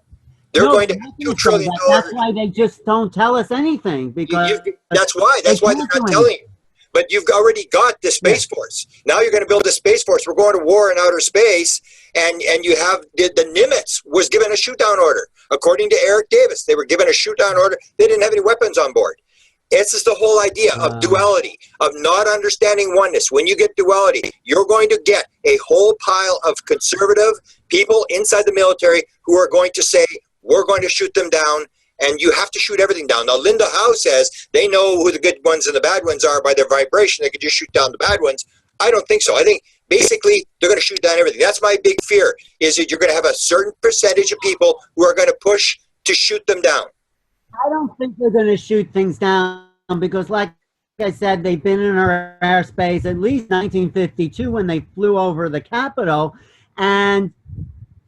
They're going to $2 trillion. That's why they just don't tell us anything, because that's why they're not telling you. But you've already got the Space Force. Now you're going to build a Space Force. We're going to war in outer space, and you have the Nimitz was given a shoot-down order. According to Eric Davis, they were given a shoot-down order. They didn't have any weapons on board. This is the whole idea of duality, of not understanding oneness. When you get duality, you're going to get a whole pile of conservative people inside the military who are going to say, we're going to shoot them down, and you have to shoot everything down. Now, Linda Howe says they know who the good ones and the bad ones are by their vibration. They could just shoot down the bad ones. I don't think so. I think basically they're going to shoot down everything. That's my big fear, is that you're going to have a certain percentage of people who are going to push to shoot them down. I don't think they're going to shoot things down, because like I said, they've been in our airspace at least 1952 when they flew over the Capitol, and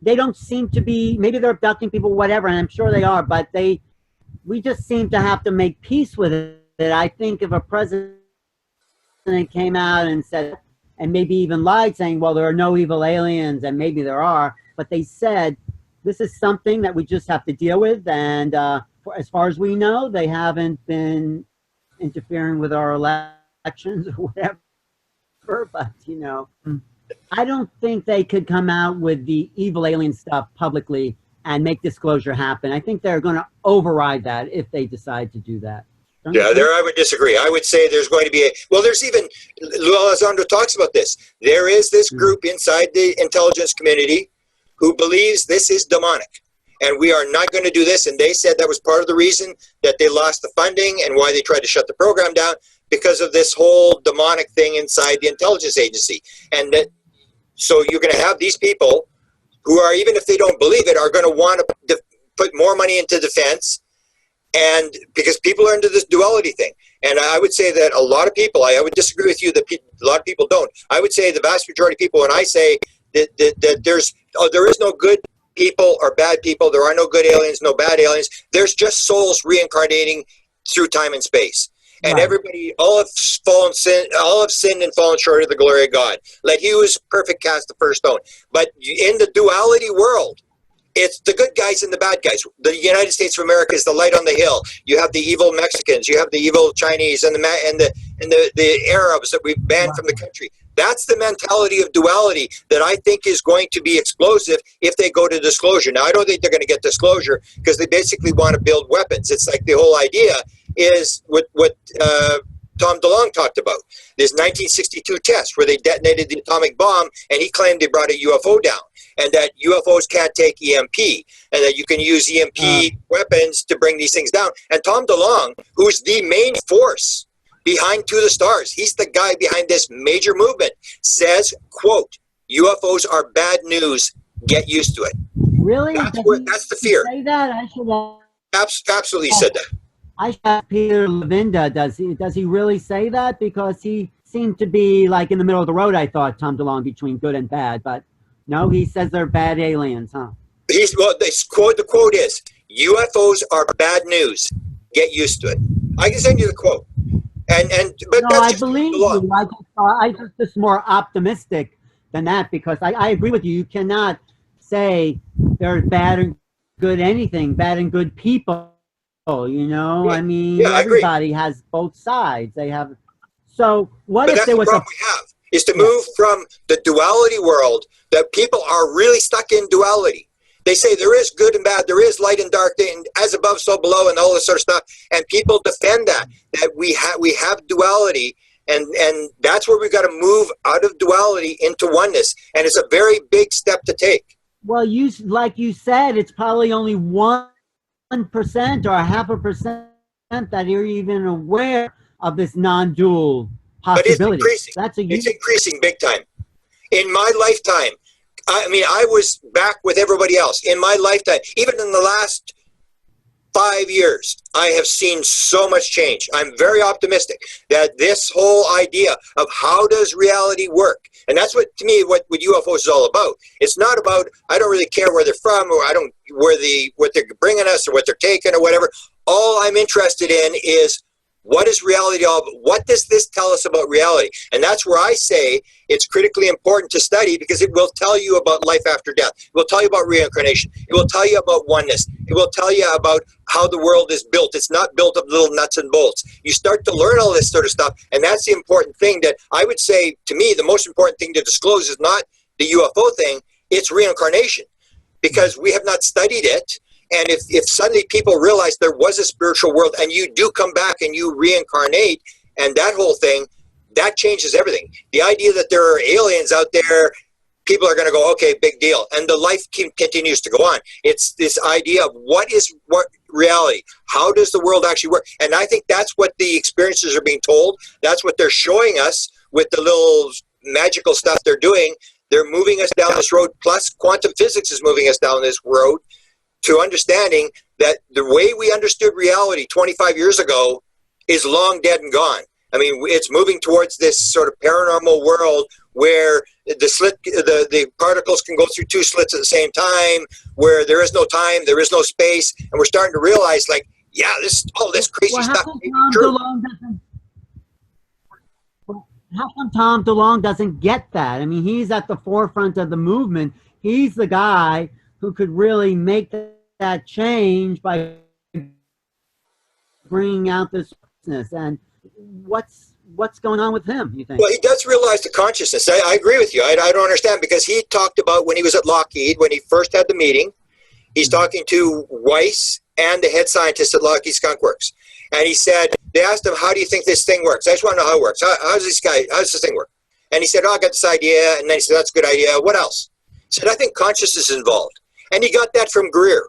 they don't seem to be, maybe they're abducting people, whatever, and I'm sure they are, but we just seem to have to make peace with it. I think if a president came out and said, and maybe even lied, saying, well, there are no evil aliens, and maybe there are, but they said, this is something that we just have to deal with, and as far as we know, they haven't been interfering with our elections or whatever, but, you know, I don't think they could come out with the evil alien stuff publicly and make disclosure happen. I think they're going to override that if they decide to do that. Yeah, there I would disagree. I would say there's going to be there's even, Alessandro talks about this. There is this group inside the intelligence community who believes this is demonic, and we are not going to do this. And they said that was part of the reason that they lost the funding and why they tried to shut the program down, because of this whole demonic thing inside the intelligence agency. And that, so you're going to have these people who are, even if they don't believe it, are going to want to put more money into defense, and because people are into this duality thing. And I would say that a lot of people, I would disagree with you that a lot of people don't. I would say the vast majority of people, when I say that there is no good people or bad people, there are no good aliens, no bad aliens, there's just souls reincarnating through time and space. And everybody, all have sinned and fallen short of the glory of God. Let he who is perfect cast the first stone. But in the duality world, it's the good guys and the bad guys. The United States of America is the light on the hill. You have the evil Mexicans, you have the evil Chinese, and the Arabs that we've banned from the country. That's the mentality of duality that I think is going to be explosive if they go to disclosure. Now, I don't think they're going to get disclosure, because they basically want to build weapons. It's like the whole idea is what Tom DeLonge talked about. This 1962 test where they detonated the atomic bomb, and he claimed they brought a UFO down, and that UFOs can't take EMP, and that you can use EMP weapons to bring these things down. And Tom DeLonge, who's the main force behind To the Stars, he's the guy behind this major movement, says, quote, UFOs are bad news, get used to it. Really? That's the fear. Say that? I should Absolutely said that. I should ask Peter Levinda, does he really say that? Because he seemed to be like in the middle of the road, I thought, Tom DeLonge, between good and bad, but no, he says they're bad aliens, huh? The quote is, UFOs are bad news. Get used to it. I can send you the quote. But No, that's I just believe the you. I just more optimistic than that because I agree with you. You cannot say there's bad and good anything, bad and good people. You know, Yeah, I mean, yeah, I agree. everybody has both sides. They have. So what But if that's there the was a problem we have, is to yeah? move from the duality world that people are really stuck in duality. They say there is good and bad, there is light and dark, and as above, so below, and all this sort of stuff. And people defend that we have duality, and that's where we've got to move out of duality into oneness. And it's a very big step to take. Well, like you said, it's probably only 1% or a half a percent that you're even aware of this non-dual But it's possibility. increasing. That's a It's huge. increasing big time. In my lifetime, I mean, I was back with everybody else. In my lifetime, even in the last 5 years, I have seen so much change. I'm very optimistic that this whole idea of how does reality work, and that's what, to me, what UFOs is all about. It's not about, I don't really care where they're from, or I don't, what they're bringing us, or what they're taking, or whatever. All I'm interested in is, what is reality all about? What does this tell us about reality? And that's where I say it's critically important to study, because it will tell you about life after death. It will tell you about reincarnation. It will tell you about oneness. It will tell you about how the world is built. It's not built of little nuts and bolts. You start to learn all this sort of stuff, and that's the important thing that I would say, to me, the most important thing to disclose is not the UFO thing, it's reincarnation, because we have not studied it. And if suddenly people realize there was a spiritual world and you do come back and you reincarnate, and that whole thing, that changes everything. The idea that there are aliens out there, people are going to go, okay, big deal. And the life continues to go on. It's this idea of what reality? How does the world actually work? And I think that's what the experiences are being told. That's what they're showing us with the little magical stuff they're doing. They're moving us down this road, plus quantum physics is moving us down this road, to understanding that the way we understood reality 25 years ago is long dead and gone. I mean, it's moving towards this sort of paranormal world where the particles can go through two slits at the same time, where there is no time, there is no space, and we're starting to realize, like, yeah, all this crazy stuff may be true. How come Tom DeLonge doesn't get that? I mean, he's at the forefront of the movement. He's the guy who could really make that change by bringing out this business. And what's going on with him, you think? Well, he does realize the consciousness. I agree with you. I don't understand, because he talked about when he was at Lockheed, when he first had the meeting, he's talking to Weiss and the head scientist at Lockheed Skunk Works. And he said, they asked him, how do you think this thing works? I just want to know how it works. How does this thing work? And he said, oh, I got this idea. And then he said, that's a good idea. What else? He said, I think consciousness is involved. And he got that from Greer,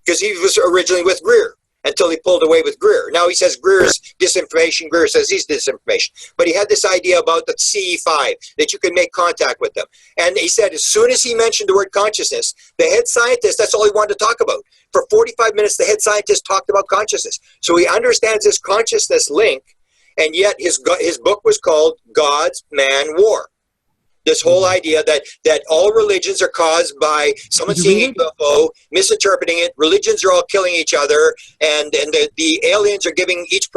because he was originally with Greer until he pulled away with Greer. Now he says Greer is disinformation. Greer says he's disinformation. But he had this idea about the CE5, that you can make contact with them. And he said as soon as he mentioned the word consciousness, the head scientist, that's all he wanted to talk about. For 45 minutes, the head scientist talked about consciousness. So he understands this consciousness link, and yet his book was called God's Man War. This whole idea that all religions are caused by someone seeing a UFO, misinterpreting it. Religions are all killing each other, and the aliens are giving each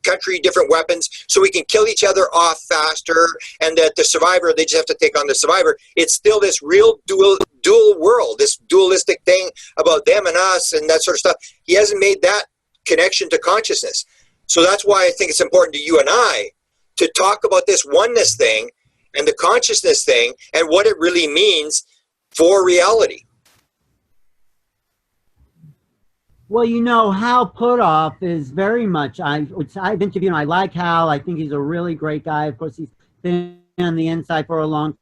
country different weapons so we can kill each other off faster, and that the survivor, they just have to take on the survivor. It's still this real dual world, this dualistic thing about them and us and that sort of stuff. He hasn't made that connection to consciousness. So that's why I think it's important to you and I to talk about this oneness thing and the consciousness thing, and what it really means for reality. Well, you know, Hal Puthoff is very much, I've interviewed him. I like Hal. I think he's a really great guy. Of course, he's been on the inside for a long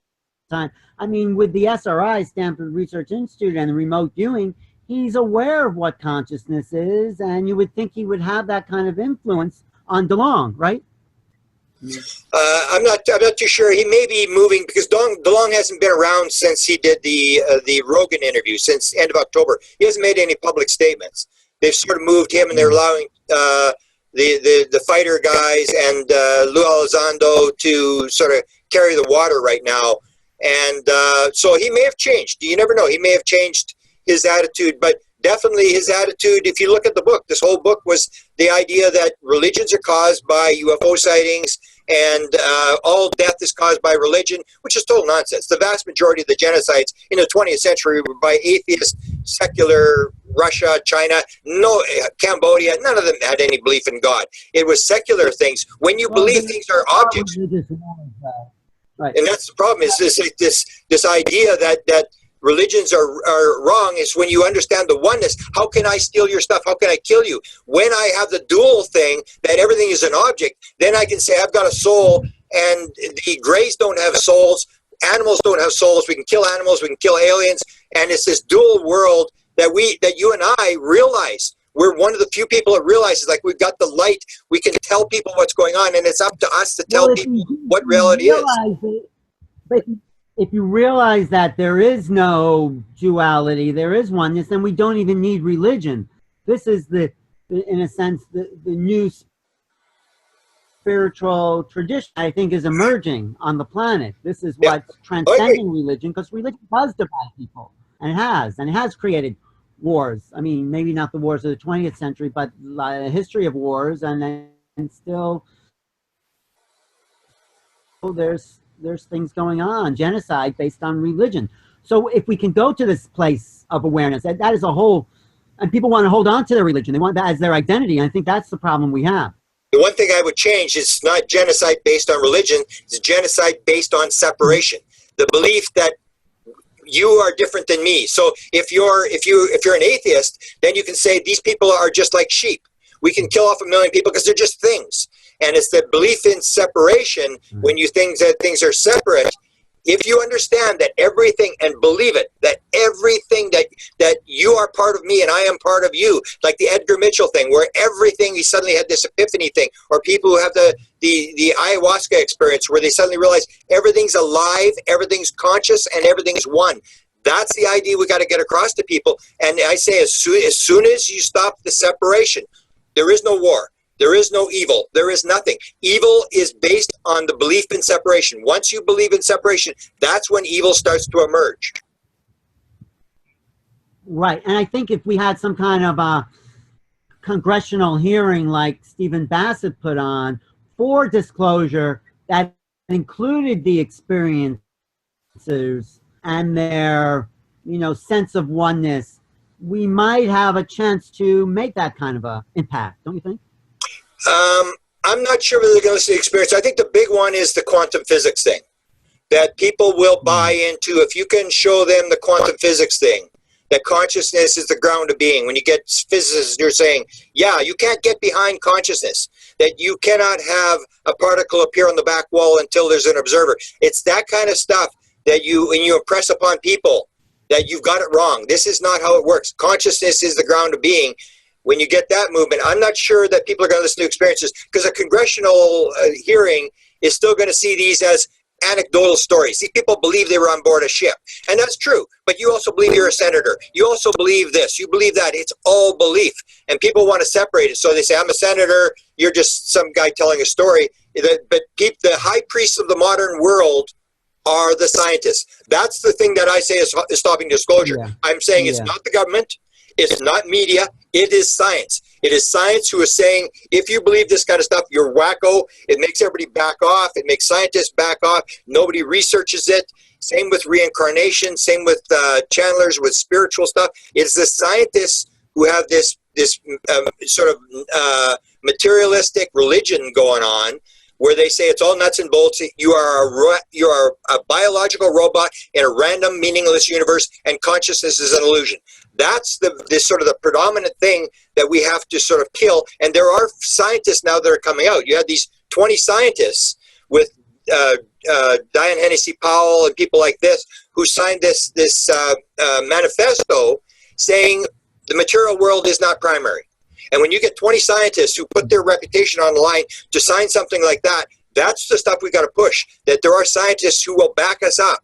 time. I mean, with the SRI, Stanford Research Institute, and the remote viewing, he's aware of what consciousness is, and you would think he would have that kind of influence on DeLonge, right? I'm not too sure. He may be moving, because DeLonge hasn't been around since he did the Rogan interview, since end of October. He hasn't made any public statements. They've sort of moved him, and they're allowing the fighter guys and Lou Elizondo to sort of carry the water right now. And so he may have changed. You never know. He may have changed his attitude, but definitely his attitude, if you look at the book, this whole book was the idea that religions are caused by UFO sightings, and all death is caused by religion, which is total nonsense. The vast majority of the genocides in the 20th century were by atheist, secular, Russia, China, no, Cambodia, none of them had any belief in God. It was secular things. When you believe things are objects, right. and that's the problem, is this idea that religions are wrong, is when you understand the oneness. How can I steal your stuff? How can I kill you? When I have the dual thing, that everything is an object, then I can say I've got a soul, and the Greys don't have souls, animals don't have souls, we can kill animals, we can kill aliens, and it's this dual world that you and I realize. We're one of the few people that realizes, like, we've got the light, we can tell people what's going on, and it's up to us to tell people what reality is. But if you realize that there is no duality, there is oneness, then we don't even need religion. This is in a sense, the new spiritual tradition, I think, is emerging on the planet. This is what's transcending religion, because religion does divide people, and it has created wars. I mean, maybe not the wars of the 20th century, but a history of wars, and still there's things going on, genocide based on religion. So if we can go to this place of awareness, that is a whole, and people want to hold on to their religion. They want that as their identity. And I think that's the problem we have. The one thing I would change is not genocide based on religion, it's genocide based on separation. The belief that you are different than me. So if you're an atheist, then you can say these people are just like sheep. We can kill off 1 million people because they're just things. And it's the belief in separation. When you think that things are separate, if you understand that everything, and believe it, that everything that you are part of me and I am part of you, like the Edgar Mitchell thing, where everything, he suddenly had this epiphany thing, or people who have the ayahuasca experience where they suddenly realize everything's alive, everything's conscious, and everything's one. That's the idea we got to get across to people. And I say, as soon as you stop the separation, there is no war. There is no evil. There is nothing. Evil is based on the belief in separation. Once you believe in separation, that's when evil starts to emerge. Right. And I think if we had some kind of a congressional hearing like Stephen Bassett put on for disclosure that included the experiences and their, sense of oneness, we might have a chance to make that kind of a impact, don't you think? I'm not sure whether they're going to listen to the experience. I think the big one is the quantum physics thing, that people will buy into. If you can show them the quantum physics thing, that consciousness is the ground of being. When you get physicists, you're saying, yeah, you can't get behind consciousness, that you cannot have a particle appear on the back wall until there's an observer. It's that kind of stuff that when you impress upon people that you've got it wrong. This is not how it works. Consciousness is the ground of being. When you get that movement, I'm not sure that people are going to listen to experiences, because a congressional hearing is still going to see these as anecdotal stories. These people believe they were on board a ship, and that's true, but you also believe you're a senator. You also believe this, you believe that. It's all belief, and people want to separate it. So they say, I'm a senator, you're just some guy telling a story. But the high priests of the modern world are the scientists. That's the thing that I say is stopping disclosure. Yeah. I'm saying it's not the government, it's not media, it is science. It is science who is saying, if you believe this kind of stuff, you're wacko. It makes everybody back off. It makes scientists back off. Nobody researches it. Same with reincarnation. Same with channelers, with spiritual stuff. It's the scientists who have this sort of materialistic religion going on, where they say it's all nuts and bolts. You are a biological robot in a random, meaningless universe, and consciousness is an illusion. That's this sort of the predominant thing that we have to sort of kill. And there are scientists now that are coming out. You had these 20 scientists with Diane Hennessy Powell and people like this who signed this manifesto saying the material world is not primary. And when you get 20 scientists who put their reputation on the line to sign something like that, that's the stuff we got to push. That there are scientists who will back us up,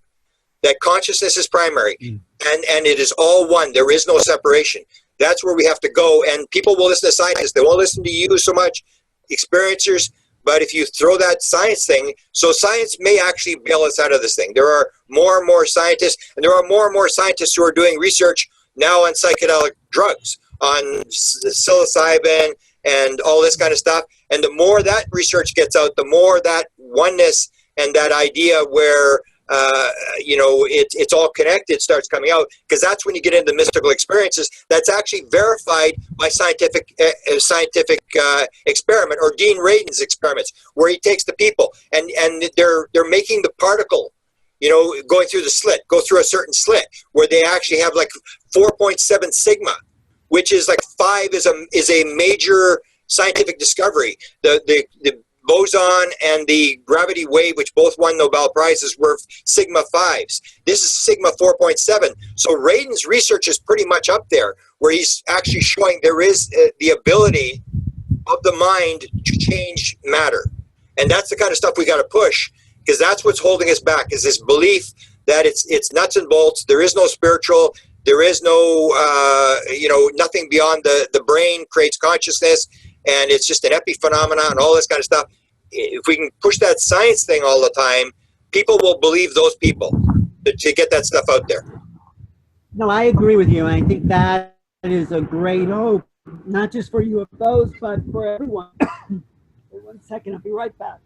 that consciousness is primary, and it is all one. There is no separation. That's where we have to go. And people will listen to scientists. They won't listen to you so much. Experiencers But if you throw that science thing, so science may actually bail us out of this thing. There are more and more scientists, and there are more scientists who are doing research now on psychedelic drugs, on psilocybin and all this kind of stuff. And the more that research gets out, the more that oneness and that idea where it's all connected starts coming out, because that's when you get into mystical experiences that's actually verified by scientific experiment, or Dean Radin's experiments, where he takes the people and they're making the particle, going through the slit, go through a certain slit where they actually have like 4.7 sigma, which is like 5 is a major scientific discovery. The boson and the gravity wave, which both won Nobel Prizes, were sigma 5s. This is sigma 4.7. So Radin's research is pretty much up there, where he's actually showing there is the ability of the mind to change matter. And that's the kind of stuff we got to push, because that's what's holding us back, is this belief that it's nuts and bolts. There is no spiritual. There is no, nothing beyond the brain creates consciousness, and it's just an epiphenomena and all this kind of stuff. If we can push that science thing all the time, people will believe those people to get that stuff out there. No, I agree with you. And I think that is a great hope, not just for UFOs, but for everyone. Wait 1 second, I'll be right back.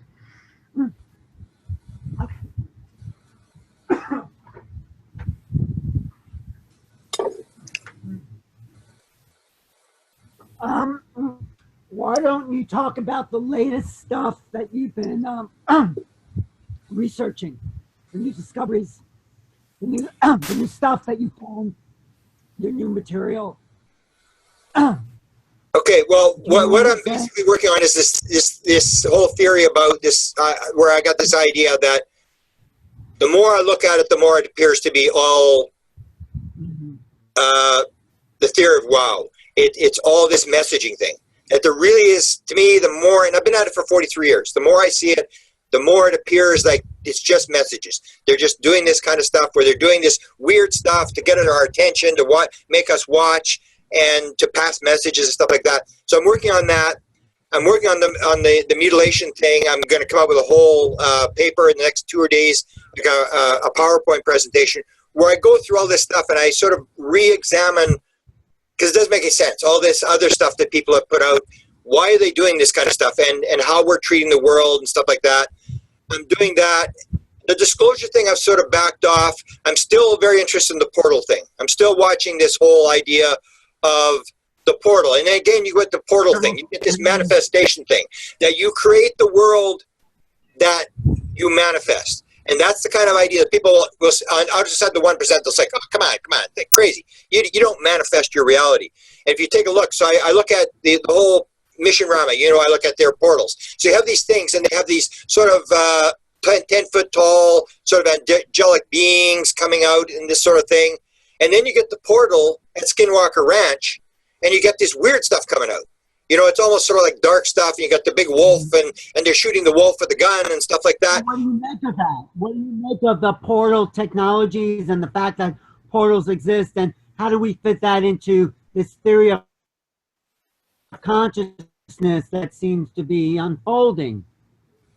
Why don't you talk about the latest stuff that you've been researching, the new discoveries, the new stuff that you found, your new material? Okay, well, what I'm basically working on is this whole theory about this, where I got this idea that the more I look at it, the more it appears to be all the theory of wow. It's all this messaging thing. That there really is, to me, the more, and I've been at it for 43 years, the more I see it, the more it appears like it's just messages. They're just doing this kind of stuff where they're doing this weird stuff to get our attention, to make us watch, and to pass messages and stuff like that. So I'm working on that. I'm working on the mutilation thing. I'm going to come up with a whole paper in the next 2 days, like a PowerPoint presentation, where I go through all this stuff and I sort of re-examine, because it doesn't make any sense. All this other stuff that people have put out, why are they doing this kind of stuff, and how we're treating the world and stuff like that. I'm doing that. The disclosure thing I've sort of backed off. I'm still very interested in the portal thing. I'm still watching this whole idea of the portal. And again, you get the portal thing. You get this manifestation thing, that you create the world that you manifest. And that's the kind of idea that people will, I'll just say the 1%, they'll say, oh, come on, they're crazy. You don't manifest your reality. And if you take a look, so I look at the whole Mission Rama, I look at their portals. So you have these things, and they have these sort of 10-foot tall, sort of angelic beings coming out and this sort of thing. And then you get the portal at Skinwalker Ranch, and you get this weird stuff coming out. It's almost sort of like dark stuff, and you got the big wolf, and they're shooting the wolf with the gun and stuff like that. What do you make of that? What do you make of the portal technologies and the fact that portals exist, and how do we fit that into this theory of consciousness that seems to be unfolding,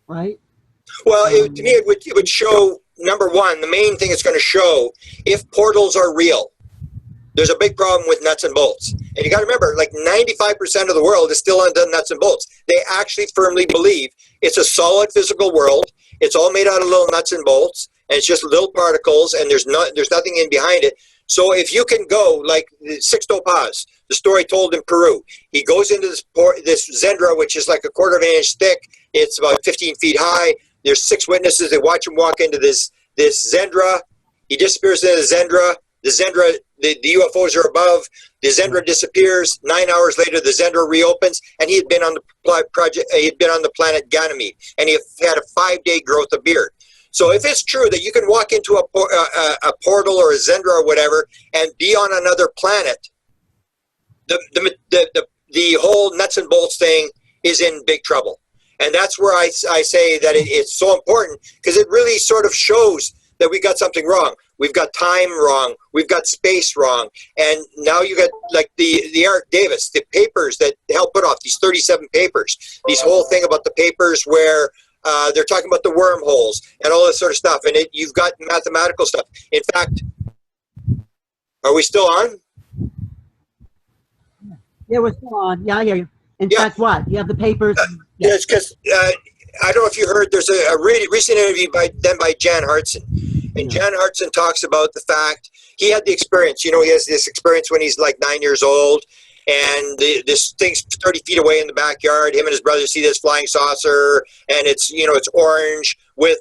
right? Well, to me, it would show, number one, the main thing it's going to show, if portals are real, there's a big problem with nuts and bolts. And you got to remember, like 95% of the world is still on nuts and bolts. They actually firmly believe it's a solid physical world. It's all made out of little nuts and bolts, and it's just little particles, and there's nothing in behind it. So if you can go, like Sixto Paz, the story told in Peru, he goes into this Zendra, which is like a 1/4 inch thick. It's about 15 feet high. There's 6 witnesses. They watch him walk into this Zendra. He disappears into the Zendra. The Zendra, the UFOs are above. The Zendra disappears. 9 hours later, the Zendra reopens, and he had been on the project. He had been on the planet Ganymede, and he had a 5-day growth of beard. So if it's true that you can walk into a portal or a Zendra or whatever and be on another planet, the whole nuts and bolts thing is in big trouble. And that's where I say that it's so important, because it really sort of shows that we got something wrong. we've got time wrong, we've got space wrong, and now you got like the Eric Davis, the papers that Hal put off, these 37 papers, these whole thing about the papers where they're talking about the wormholes and all this sort of stuff, and you've got mathematical stuff. In fact, are we still on? Yeah, we're still on. Yeah, I hear you. In fact, what? You have the papers? Yeah, it's because I don't know if you heard, there's a really recent interview done by Jan Hartson. And Jan Hartson talks about the fact he had the experience. You know, he has this experience when he's like 9 years old, and this thing's 30 feet away in the backyard. Him and his brother see this flying saucer, and it's, you know, it's orange with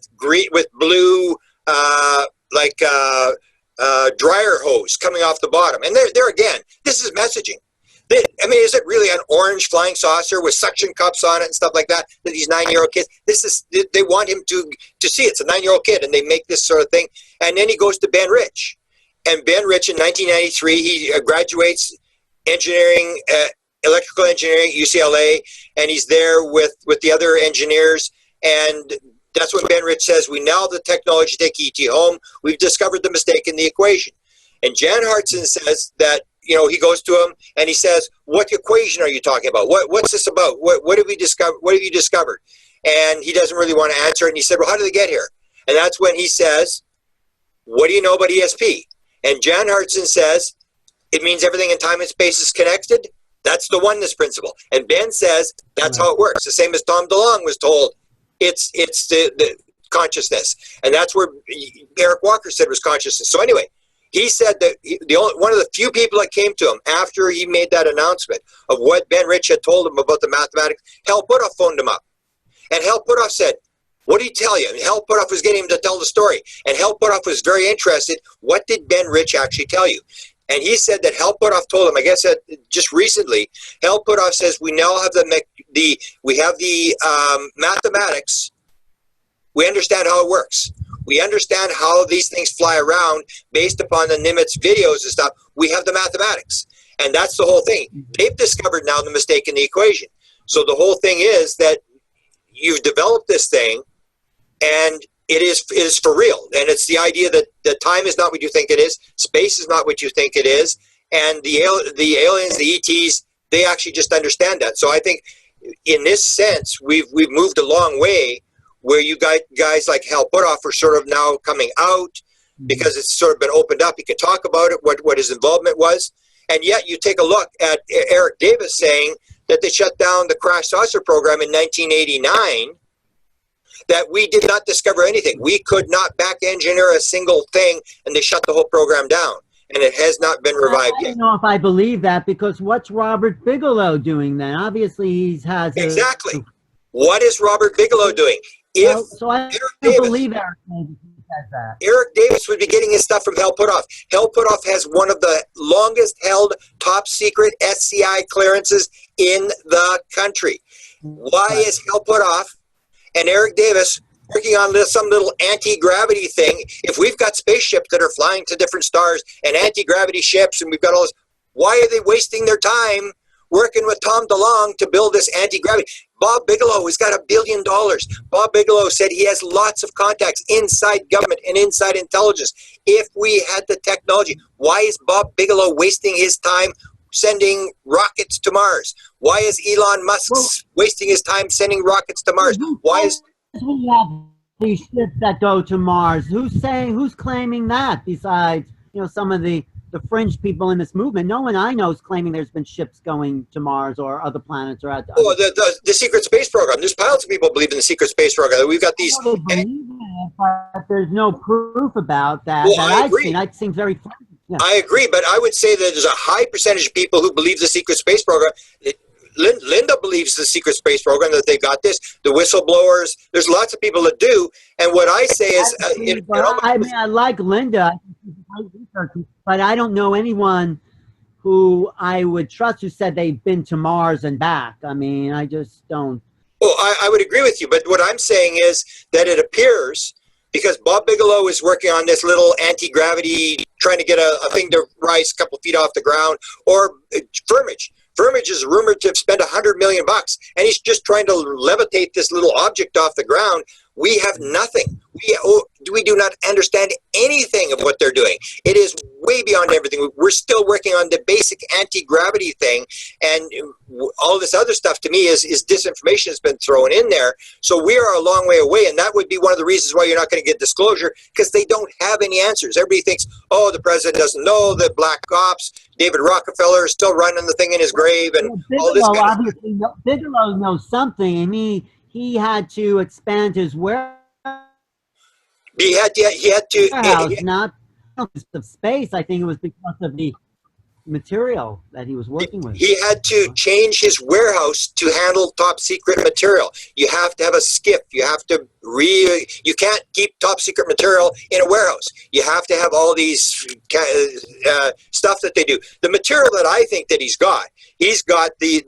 blue, dryer hose coming off the bottom. And there again, this is messaging. I mean, is it really an orange flying saucer with suction cups on it and stuff like that these 9-year-old kids? They want him to see it. It's a 9-year-old kid, and they make this sort of thing. And then he goes to Ben Rich. And Ben Rich in 1993, he graduates engineering, electrical engineering at UCLA, and he's there with the other engineers. And that's when Ben Rich says, we now have the technology to take ET home. We've discovered the mistake in the equation. And Jan Hartson says that, you know, he goes to him and he says, what equation are you talking about? What's this about? What have we discovered? What have you discovered? And he doesn't really want to answer it. And he said, well, how did they get here? And that's when he says, what do you know about ESP? And Jan Hartson says, it means everything in time and space is connected. That's the oneness principle. And Ben says, that's how it works. The same as Tom DeLonge was told, it's the consciousness. And that's where Eric Walker said was consciousness. So anyway, he said that one of the few people that came to him after he made that announcement of what Ben Rich had told him about the mathematics, Hal Puthoff phoned him up. And Hal Puthoff said, what did he tell you? And Hal Puthoff was getting him to tell the story. And Hal Puthoff was very interested. What did Ben Rich actually tell you? And he said that Hal Puthoff told him, I guess just recently, Hal Puthoff says we now have the mathematics. We understand how it works. We understand how these things fly around based upon the Nimitz videos and stuff. We have the mathematics. And that's the whole thing. They've discovered now the mistake in the equation. So the whole thing is that you've developed this thing, and it is for real. And it's the idea that time is not what you think it is. Space is not what you think it is. And the aliens, the ETs, they actually just understand that. So I think in this sense, we've moved a long way, where you guys like Hal Puthoff are sort of now coming out because it's sort of been opened up. He can talk about it, what his involvement was. And yet you take a look at Eric Davis saying that they shut down the crash saucer program in 1989, that we did not discover anything. We could not back engineer a single thing, and they shut the whole program down. And it has not been revived yet. I don't know if I believe that, because what's Robert Bigelow doing then? Obviously he has Exactly. What is Robert Bigelow doing? So I don't believe Eric Davis says that. Eric Davis would be getting his stuff from Hal Puthoff. Hal Puthoff has one of the longest held top secret SCI clearances in the country. Why is Hal Puthoff and Eric Davis working on some little anti-gravity thing? If we've got spaceships that are flying to different stars and anti-gravity ships, and we've got all this, why are they wasting their time working with Tom DeLonge to build this anti-gravity? Bob Bigelow has got $1 billion. Bob Bigelow said he has lots of contacts inside government and inside intelligence. If we had the technology, why is Bob Bigelow wasting his time sending rockets to Mars? Why is Elon Musk wasting his time sending rockets to Mars? Why is we have these ships that go to Mars? Who's claiming that besides, you know, some of the fringe people in this movement? No one I know is claiming there's been ships going to Mars or other planets or the secret space program. There's pilots of people believe in the secret space program. We've got these. They believe in it, but there's no proof about that. Well, I agree. That seems very fringe. Yeah. I agree, but I would say that there's a high percentage of people who believe the secret space program. Linda believes the secret space program, that they got this. The whistleblowers, there's lots of people that do. And what I say is, I like Linda, but I don't know anyone who I would trust who said they've been to Mars and back. I mean, I just don't. Well, I would agree with you, but what I'm saying is that it appears, because Bob Bigelow is working on this little anti-gravity, trying to get a thing to rise a couple feet off the ground, or Firmage. Firmage is rumored to have spent $100 million, and he's just trying to levitate this little object off the ground. We have nothing. We do not understand anything of what they're doing. It is way beyond everything. We're still working on the basic anti-gravity thing, and all this other stuff to me is disinformation has been thrown in there. So we are a long way away, and that would be one of the reasons why you're not going to get disclosure, because they don't have any answers. Everybody thinks, oh, the president doesn't know, the black ops, David Rockefeller is still running the thing in his grave, and all this kind of stuff. Bigelow knows something, and he had to expand his warehouse, He had to not because of space. I think it was because of the material that he was working with. He had to change his warehouse to handle top secret material. You have to have a skiff. You have to you can't keep top secret material in a warehouse. You have to have all these stuff that they do. The material that I think that he's got the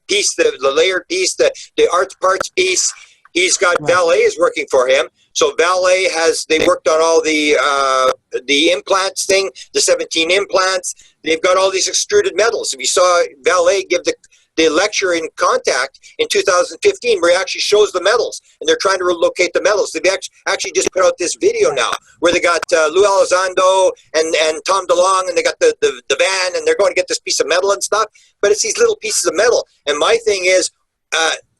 piece, the layered piece, the arts parts piece. He's got Valet is working for him. So Valet they worked on all the implants thing, the 17 implants. They've got all these extruded metals. If you saw Valet give the lecture in Contact in 2015, where he actually shows the metals, and they're trying to locate the metals. They've actually just put out this video now where they got Lou Elizondo and Tom DeLonge, and they got the van, and they're going to get this piece of metal and stuff. But it's these little pieces of metal. And my thing is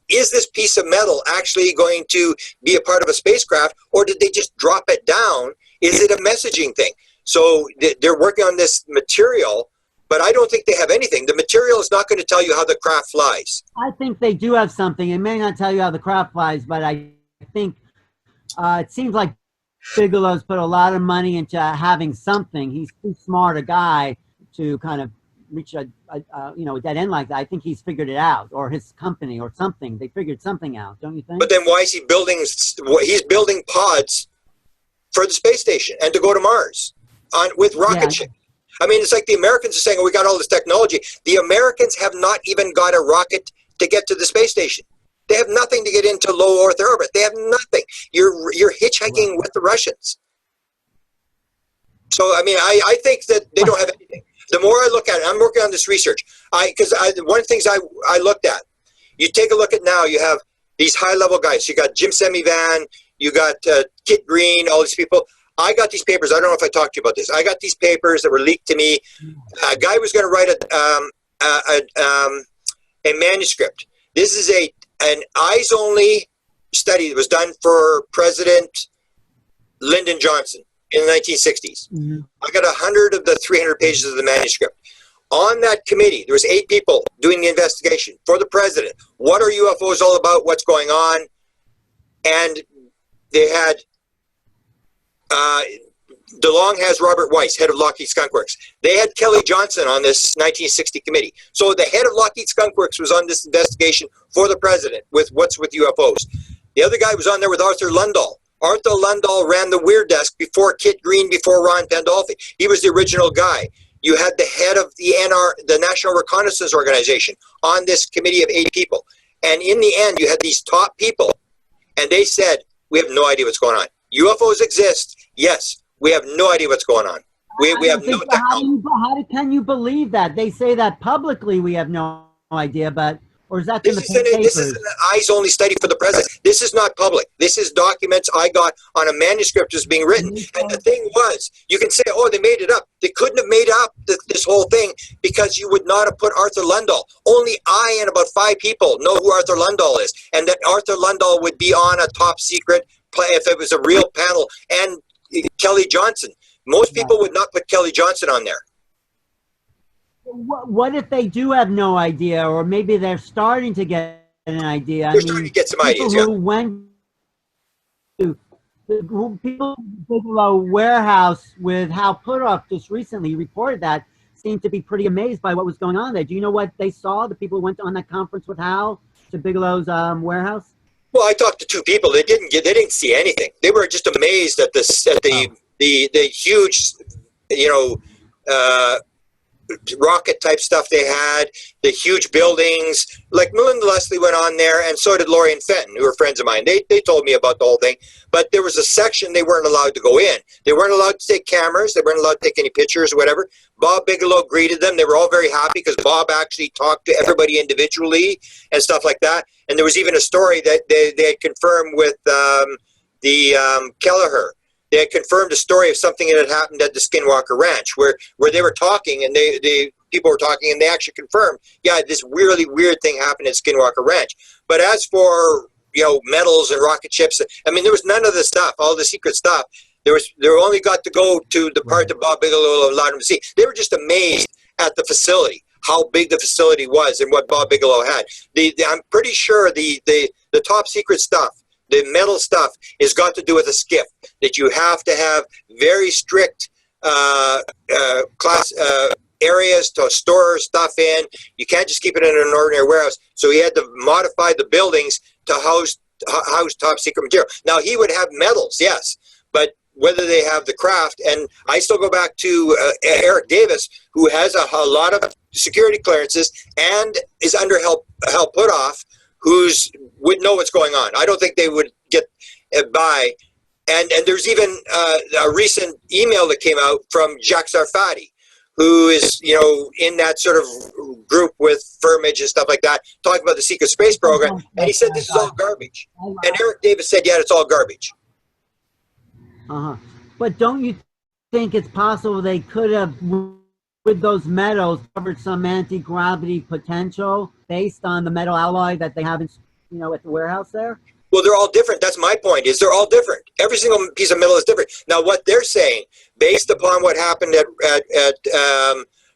this piece of metal actually going to be a part of a spacecraft, or did they just drop it down? Is it a messaging thing? So they're working on this material, but I don't think they have anything. The material is not going to tell you how the craft flies. I think they do have something. It may not tell you how the craft flies, but I think it seems like Bigelow's put a lot of money into having something. He's too smart a guy to kind of reach a dead end like that. I think he's figured it out, or his company or something. They figured something out, don't you think? But then why is he building? He's building pods for the space station and to go to Mars with rocket ships. I mean, it's like the Americans are saying, oh, we got all this technology. The Americans have not even got a rocket to get to the space station. They have nothing to get into low Earth orbit. They have nothing. You're hitchhiking with the Russians. So, I mean, I think that they don't have anything. The more I look at it, I'm working on this research. Because one of the things I looked at, you take a look at now, you have these high-level guys. You got Jim Semivan, you got Kit Green, all these people. I got these papers. I don't know if I talked to you about this. I got these papers that were leaked to me. A guy was going to write a manuscript. This is an eyes-only study that was done for President Lyndon Johnson in the 1960s. Mm-hmm. I got 100 of the 300 pages of the manuscript. On that committee, there was 8 people doing the investigation for the president. What are UFOs all about? What's going on? And they had DeLonge has Robert Weiss, head of Lockheed Skunk Works. They had Kelly Johnson on this 1960 committee. So the head of Lockheed Skunk Works was on this investigation for the president with what's with UFOs. The other guy was on there with Arthur Lundahl. Arthur Lundahl ran the Weird Desk before Kit Green, before Ron Pandolfi. He was the original guy. You had the head of the National Reconnaissance Organization on this committee of 8 people. And in the end, you had these top people, and they said, we have no idea what's going on. UFOs exist. Yes, we have no idea what's going on. We have no technology. How can you believe that? They say that publicly we have no idea, but, or is that this is an eyes-only study for the president. This is not public. This is documents I got on a manuscript that's being written. And the thing was, you can say, oh, they made it up. They couldn't have made up this whole thing because you would not have put Arthur Lundahl. Only I and about 5 people know who Arthur Lundahl is, and that Arthur Lundahl would be on a top secret if it was a real panel, and Kelly Johnson. Most people would not put Kelly Johnson on there. What if they do have no idea, or maybe they're starting to get an idea? They're starting to get some ideas, who went to people in Bigelow warehouse with Hal Puthoff just recently reported that seemed to be pretty amazed by what was going on there. Do you know what they saw? The people who went on that conference with Hal to Bigelow's warehouse? Well, I talked to 2 people. They didn't see anything. They were just amazed at the huge, rocket type stuff they had, the huge buildings. Like Melinda Leslie went on there, and so did Laurie and Fenton, who are friends of mine. They told me about the whole thing, but there was a section they weren't allowed to go in. They weren't allowed to take cameras. They weren't allowed to take any pictures or whatever. Bob Bigelow greeted them. They were all very happy because Bob actually talked to everybody individually and stuff like that. And there was even a story that they had confirmed with Kelleher. They had confirmed a story of something that had happened at the Skinwalker Ranch, where they were talking, and the people were talking, and they actually confirmed, yeah, this really weird thing happened at Skinwalker Ranch. But as for, you know, metals and rocket ships, I mean, there was none of the stuff, all the secret stuff. They only got to go to the part that Bob Bigelow allowed them to see. They were just amazed at the facility, how big the facility was, and what Bob Bigelow had. I'm pretty sure the top secret stuff, the metal stuff, has got to do with a skiff, that you have to have very strict class areas to store stuff in. You can't just keep it in an ordinary warehouse. So he had to modify the buildings to house top secret material. Now, he would have metals, yes, but whether they have the craft, and I still go back to Eric Davis, who has a lot of security clearances and is under help put off, would know what's going on. I don't think they would get by. And there's even a recent email that came out from Jacques Sarfati, who is, you know, in that sort of group with Firmage and stuff like that, talking about the secret space program. And he said this is all garbage. And Eric Davis said, yeah, it's all garbage. But don't you think it's possible they could have, with those metals, covered some anti-gravity potential based on the metal alloy that they have, you know, at the warehouse there? Well, they're all different. That's my point, is they're all different. Every single piece of metal is different. Now, what they're saying, based upon what happened at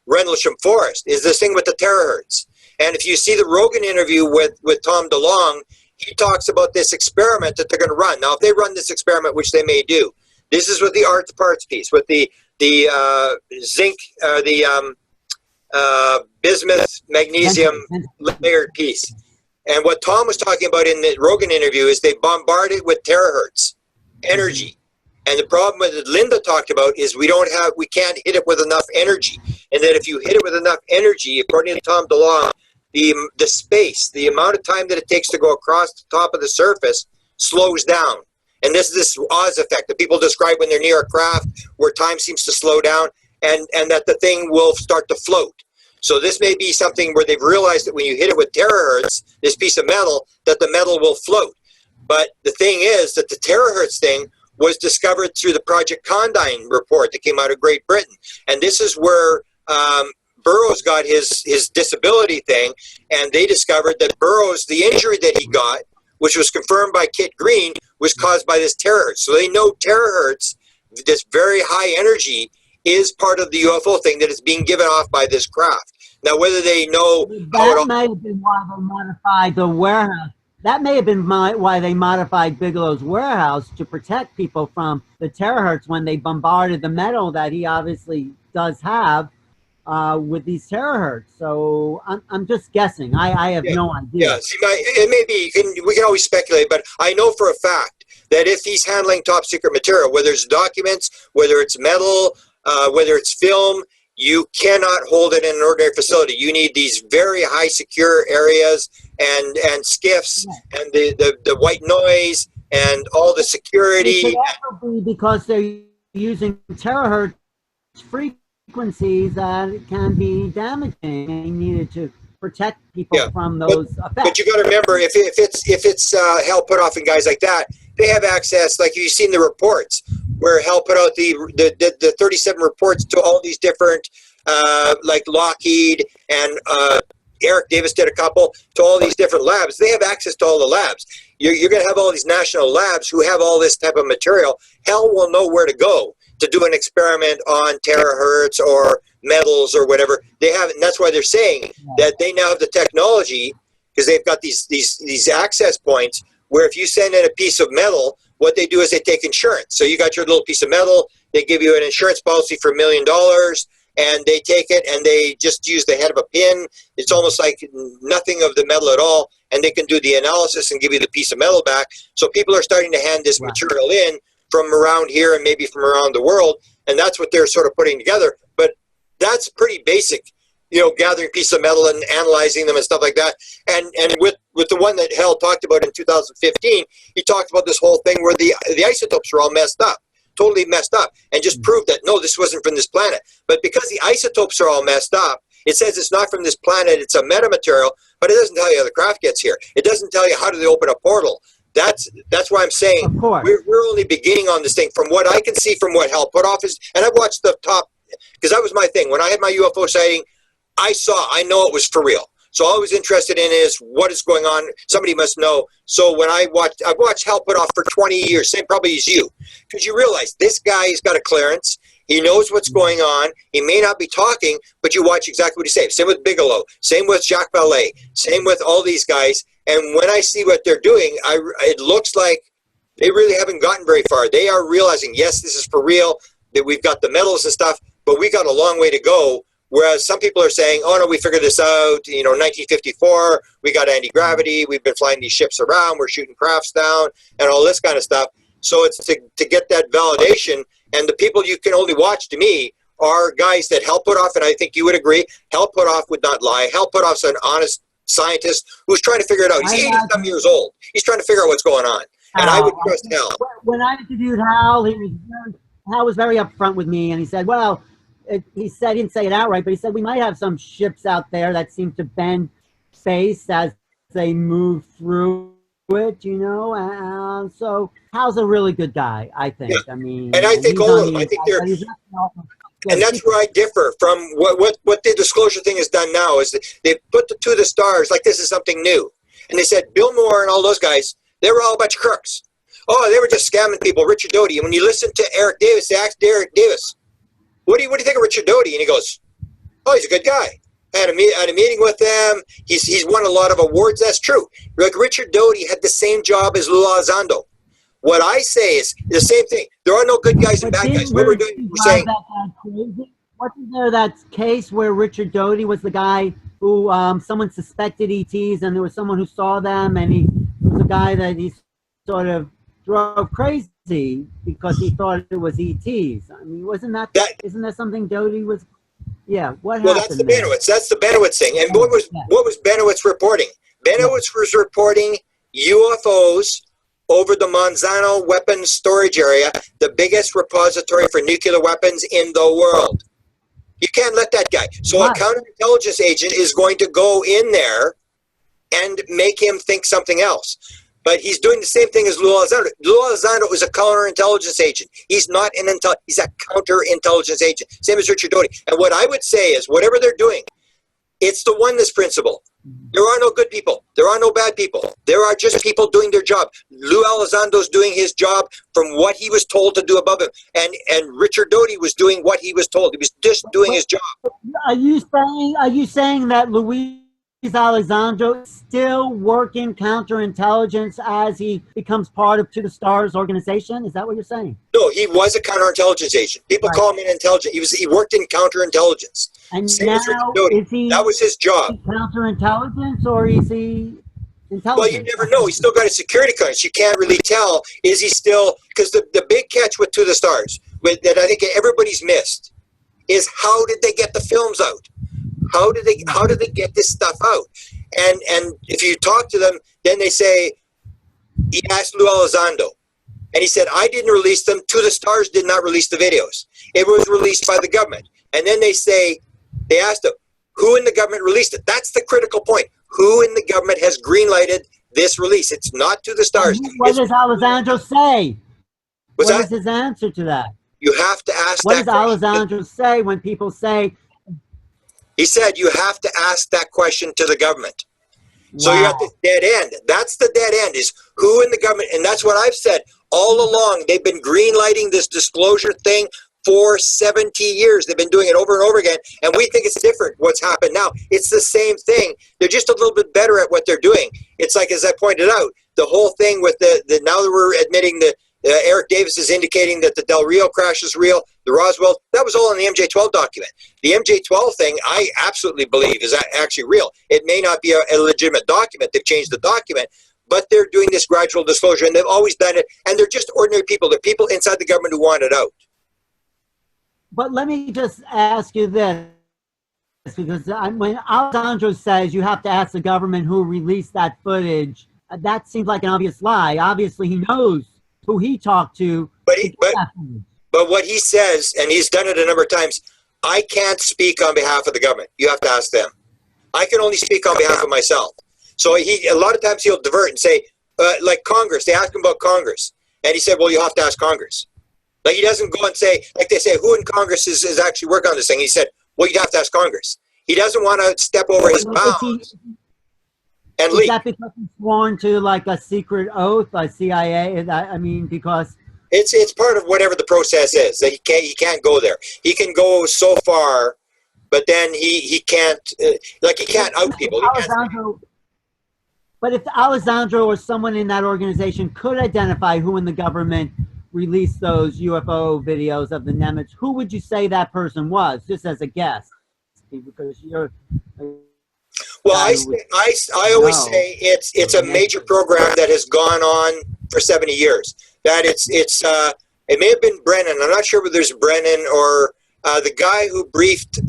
Rendlesham Forest, is this thing with the terahertz. And if you see the Rogan interview with Tom DeLonge, he talks about this experiment that they're going to run. Now, if they run this experiment, which they may do, this is with the arts parts piece, with the zinc, bismuth, magnesium layered piece. And what Tom was talking about in the Rogan interview is they bombard it with terahertz energy. And the problem that Linda talked about is we can't hit it with enough energy. And that if you hit it with enough energy, according to Tom DeLonge, the space, the amount of time that it takes to go across the top of the surface slows down. And this is this Oz effect that people describe when they're near a craft where time seems to slow down, and that the thing will start to float. So this may be something where they've realized that when you hit it with terahertz, this piece of metal, that the metal will float. But the thing is that the terahertz thing was discovered through the Project Condign report that came out of Great Britain. And this is where Burroughs got his disability thing, and they discovered that Burroughs, the injury that he got, which was confirmed by Kit Green, was caused by this terahertz. So they know terahertz, this very high energy, is part of the UFO thing that is being given off by this craft. Now, whether they know that may have been why they modified the warehouse. That may have been why they modified Bigelow's warehouse, to protect people from the terahertz when they bombarded the metal that he obviously does have with these terahertz. So I'm just guessing. I have no idea. Yeah, see, it may be. We can always speculate, but I know for a fact that if he's handling top secret material, whether it's documents, whether it's metal, whether it's film, you cannot hold it in an ordinary facility. You need these very high secure areas and skiffs and the white noise and all the security. It could also be because they're using terahertz frequencies that can be damaging, and they needed to protect people from those effects. But you got to remember, if it's Hell put off and guys like that, they have access. Like you've seen the reports where Hell put out the 37 reports to all these different, like Lockheed and Eric Davis did a couple, to all these different labs. They have access to all the labs. You're going to have all these national labs who have all this type of material. Hell will know where to go to do an experiment on terahertz or metals or whatever. They have, and that's why they're saying that they now have the technology, because they've got these access points where if you send in a piece of metal, what they do is they take insurance. So you got your little piece of metal, they give you an insurance policy for $1 million, and they take it and they just use the head of a pin. It's almost like nothing of the metal at all, and they can do the analysis and give you the piece of metal back. So people are starting to hand this material in from around here and maybe from around the world, and that's what they're sort of putting together. But that's pretty basic, you know, gathering pieces of metal and analyzing them and stuff like that. And with the one that Hal talked about in 2015, he talked about this whole thing where the isotopes are all messed up, totally messed up, and just proved that, no, this wasn't from this planet. But because the isotopes are all messed up, it says it's not from this planet, it's a metamaterial, but it doesn't tell you how the craft gets here. It doesn't tell you how do they open a portal. That's why I'm saying we're only beginning on this thing. From what I can see, from what Hal put off is, and I've watched the top, because that was my thing. When I had my UFO sighting, I know it was for real. So all I was interested in is what is going on. Somebody must know. So when I've watched Hal put off for 20 years, same probably as you, because you realize this guy has got a clearance. He knows what's going on. He may not be talking, but you watch exactly what he says. Same with Bigelow. Same with Jacques Vallée. Same with all these guys. And when I see what they're doing, it looks like they really haven't gotten very far. They are realizing, yes, this is for real, that we've got the metals and stuff, but we got a long way to go. Whereas some people are saying, oh, no, we figured this out, you know, 1954, we got anti-gravity, we've been flying these ships around, we're shooting crafts down, and all this kind of stuff. So it's to get that validation, and the people you can only watch, to me, are guys that Hal Puthoff, and I think you would agree, Hal Puthoff would not lie. Hal Puthoff's an honest scientist who's trying to figure it out. He's 80-some years old. He's trying to figure out what's going on, and I would trust Hal. When I interviewed Hal, Hal was very upfront with me, and he said, well, he didn't say it outright, but he said we might have some ships out there that seem to bend space as they move through it, you know. So Hal's a really good guy, I think. Yeah. I mean, and I think all of them. I think they're, and that's where I differ from what the disclosure thing has done now. Is that they put the To the Stars like this is something new, and they said Bill Moore and all those guys, they were all a bunch of crooks. Oh, they were just scamming people. Richard Doty. And when you listen to Eric Davis, they asked Eric Davis, What do you think of Richard Doty? And he goes, oh, he's a good guy. I had a meeting with him. He's won a lot of awards. That's true. Like Richard Doty had the same job as Lou Elizondo. What I say is the same thing. There are no good guys and bad guys. What we're doing, we're saying. Wasn't there that case where Richard Doty was the guy who someone suspected ETs, and there was someone who saw them, and he was a guy that he sort of drove crazy because he thought it was ETs. I mean, isn't that something Doty was? Yeah. What happened? Well, that's the Benowitz. That's the Benowitz thing. And what was Benowitz reporting? Benowitz was reporting UFOs over the Monsanto weapons storage area, the biggest repository for nuclear weapons in the world. You can't let that guy. So a counterintelligence agent is going to go in there and make him think something else. But he's doing the same thing as Lou Elizondo. Lou Elizondo is a counterintelligence agent. He's not he's a counterintelligence agent. Same as Richard Doty. And what I would say is, whatever they're doing, it's the oneness principle. There are no good people. There are no bad people. There are just people doing their job. Lou Elizondo's doing his job from what he was told to do above him. And Richard Doty was doing what he was told. He was just doing his job. Are you saying that Luis Elizondo is still working counterintelligence as he becomes part of To the Stars organization? Is that what you're saying? No, he was a counterintelligence agent. People call him an intelligence. He worked in counterintelligence. And now, is he, that was his job. Counterintelligence, or is he intelligence? Well, you never know. He's still got a security clearance. You can't really tell. Is he still, because the big catch with To the Stars that I think everybody's missed is, how did they get the films out? How did they get this stuff out? And if you talk to them, then they say, he asked Lou Elizondo, and he said, I didn't release them. To the Stars did not release the videos. It was released by the government. And then they asked him, who in the government released it? That's the critical point. Who in the government has greenlighted this release? It's not To the Stars. What does Elizondo say? What is his answer to that? You have to ask that question. What does Elizondo say when people say? He said you have to ask that question to the government. Wow. So you're at the dead end. That's the dead end, is who in the government. And that's what I've said all along. They've been greenlighting this disclosure thing for 70 years. They've been doing it over and over again. And we think it's different what's happened now. It's the same thing. They're just a little bit better at what they're doing. It's like, as I pointed out, the whole thing with the now that we're admitting that Eric Davis is indicating that the Del Rio crash is real, the Roswell, that was all in the MJ-12 document. The MJ-12 thing, I absolutely believe, is actually real. It may not be a legitimate document. They've changed the document, but they're doing this gradual disclosure, and they've always done it, and they're just ordinary people. They're people inside the government who want it out. But let me just ask you this, because when Alessandro says you have to ask the government who released that footage, that seems like an obvious lie. Obviously, he knows who he talked to. But to he, get but that footage. but what he says, and he's done it a number of times, I can't speak on behalf of the government. You have to ask them. I can only speak on behalf of myself. So a lot of times he'll divert and say, like Congress. They ask him about Congress, and he said, "Well, you have to ask Congress." Like he doesn't go and say, like they say, who in Congress is actually working on this thing? He said, "Well, you have to ask Congress." He doesn't want to step over his bounds and Is leak. that because he's sworn to like a secret oath by CIA? I mean, because It's part of whatever the process is. That he can't go there. He can go so far, but then he can't like he can't out people. But if Alessandro or someone in that organization could identify who in the government released those UFO videos of the Nemesis, who would you say that person was, just as a guess? Because you're. Well, I always say it's a major program that has gone on for 70 years. That it may have been Brennan. I'm not sure whether there's Brennan or the guy who briefed.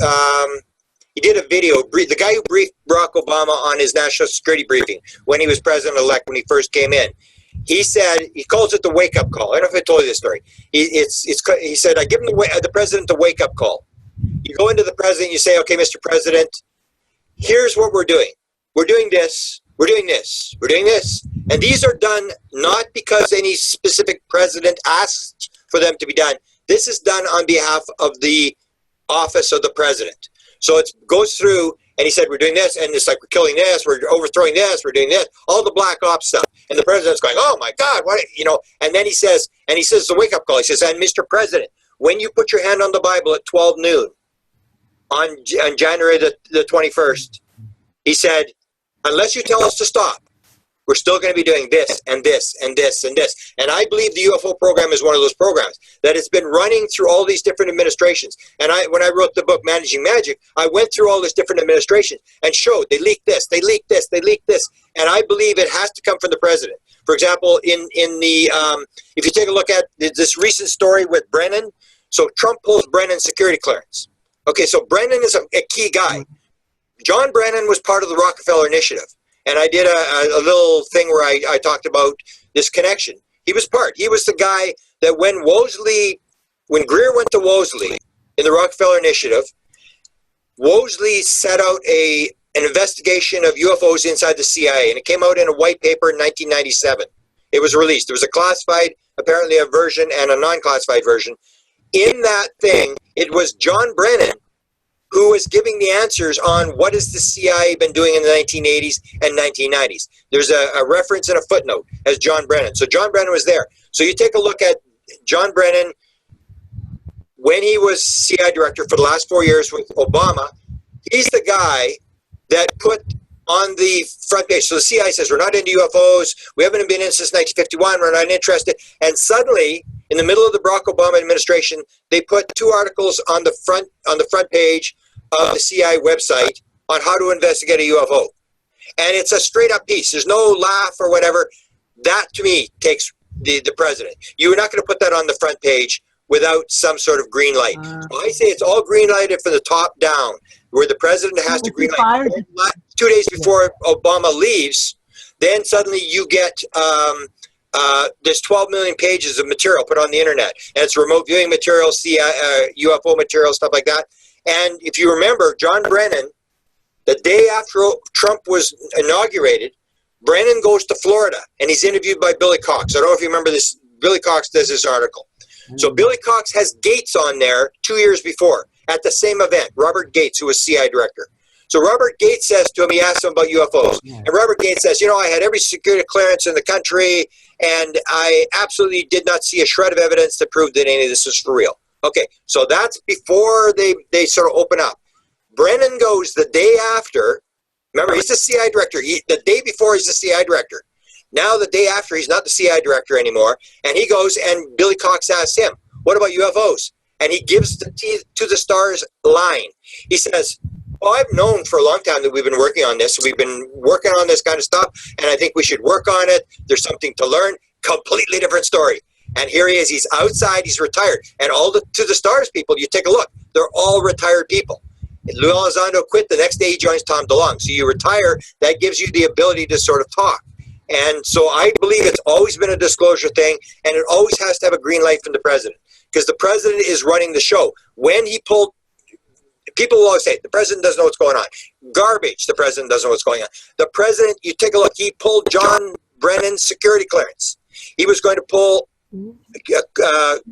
He did a video. The guy who briefed Barack Obama on his national security briefing when he was president-elect, when he first came in. He said, he calls it the wake-up call. I don't know if I told you this story. He said, I give him the president the wake-up call. You go into the president, you say, okay, Mr. President, here's what we're doing. We're doing this. We're doing this. We're doing this. And these are done not because any specific president asked for them to be done. This is done on behalf of the office of the president. So it goes through, and he said, we're doing this, and it's like, we're killing this, we're overthrowing this, we're doing this, all the black ops stuff. And the president's going, oh my God, what, and then he says the wake-up call. He says, and Mr. President, when you put your hand on the Bible at 12 noon on January the 21st, he said, unless you tell us to stop, we're still going to be doing this and this and this and this. And I believe the UFO program is one of those programs that has been running through all these different administrations. And when I wrote the book, Managing Magic, I went through all these different administrations and showed they leaked this, they leaked this, they leaked this. And I believe it has to come from the president. For example, if you take a look at this recent story with Brennan, so Trump pulls Brennan's security clearance. Okay, so Brennan is a key guy. John Brennan was part of the Rockefeller Initiative. And I did a little thing where I talked about this connection. He was the guy that when Greer went to Wolseley in the Rockefeller Initiative, Wolseley set out an investigation of UFOs inside the CIA, and it came out in a white paper in 1997. It was released. There was a classified, apparently a version, and a non-classified version. In that thing, it was John Brennan who was giving the answers on what has the CIA been doing in the 1980s and 1990s. There's a reference and a footnote as John Brennan. So John Brennan was there. So you take a look at John Brennan when he was CIA director for the last 4 years with Obama. He's the guy that put on the front page. So the CIA says, we're not into UFOs. We haven't been in since 1951. We're not interested. And suddenly, in the middle of the Barack Obama administration, they put 2 articles on the front page of the CIA website on how to investigate a UFO. And it's a straight up piece. There's no laugh or whatever. That, to me, takes the president. You're not going to put that on the front page without some sort of green light. So I say it's all green lighted from the top down, where the president has to green light. 2 days before Obama leaves, then suddenly you get there's 12 million pages of material put on the internet. And it's remote viewing material, UFO material, stuff like that. And if you remember, John Brennan, the day after Trump was inaugurated, Brennan goes to Florida, and he's interviewed by Billy Cox. I don't know if you remember this. Billy Cox does this article. So Billy Cox has Gates on there 2 years before at the same event, Robert Gates, who was CIA director. So Robert Gates says to him, he asks him about UFOs. And Robert Gates says, I had every security clearance in the country, and I absolutely did not see a shred of evidence to prove that any of this was for real. Okay, so that's before they sort of open up. Brennan goes the day after. Remember, he's the CIA director. The day before, he's the CIA director. Now, the day after, he's not the CIA director anymore. And he goes, and Billy Cox asks him, what about UFOs? And he gives the T to the stars line. He says, well, I've known for a long time that we've been working on this. We've been working on this kind of stuff, and I think we should work on it. There's something to learn. Completely different story. And here he is. He's outside. He's retired. And all the To the Stars people, you take a look. They're all retired people. Lou Elizondo quit. The next day he joins Tom DeLonge. So you retire. That gives you the ability to sort of talk. And so I believe it's always been a disclosure thing, and it always has to have a green light from the president, because the president is running the show. When he pulled, people will always say, the president doesn't know what's going on. Garbage, the president doesn't know what's going on. The president, you take a look, he pulled John Brennan's security clearance. He was going to pull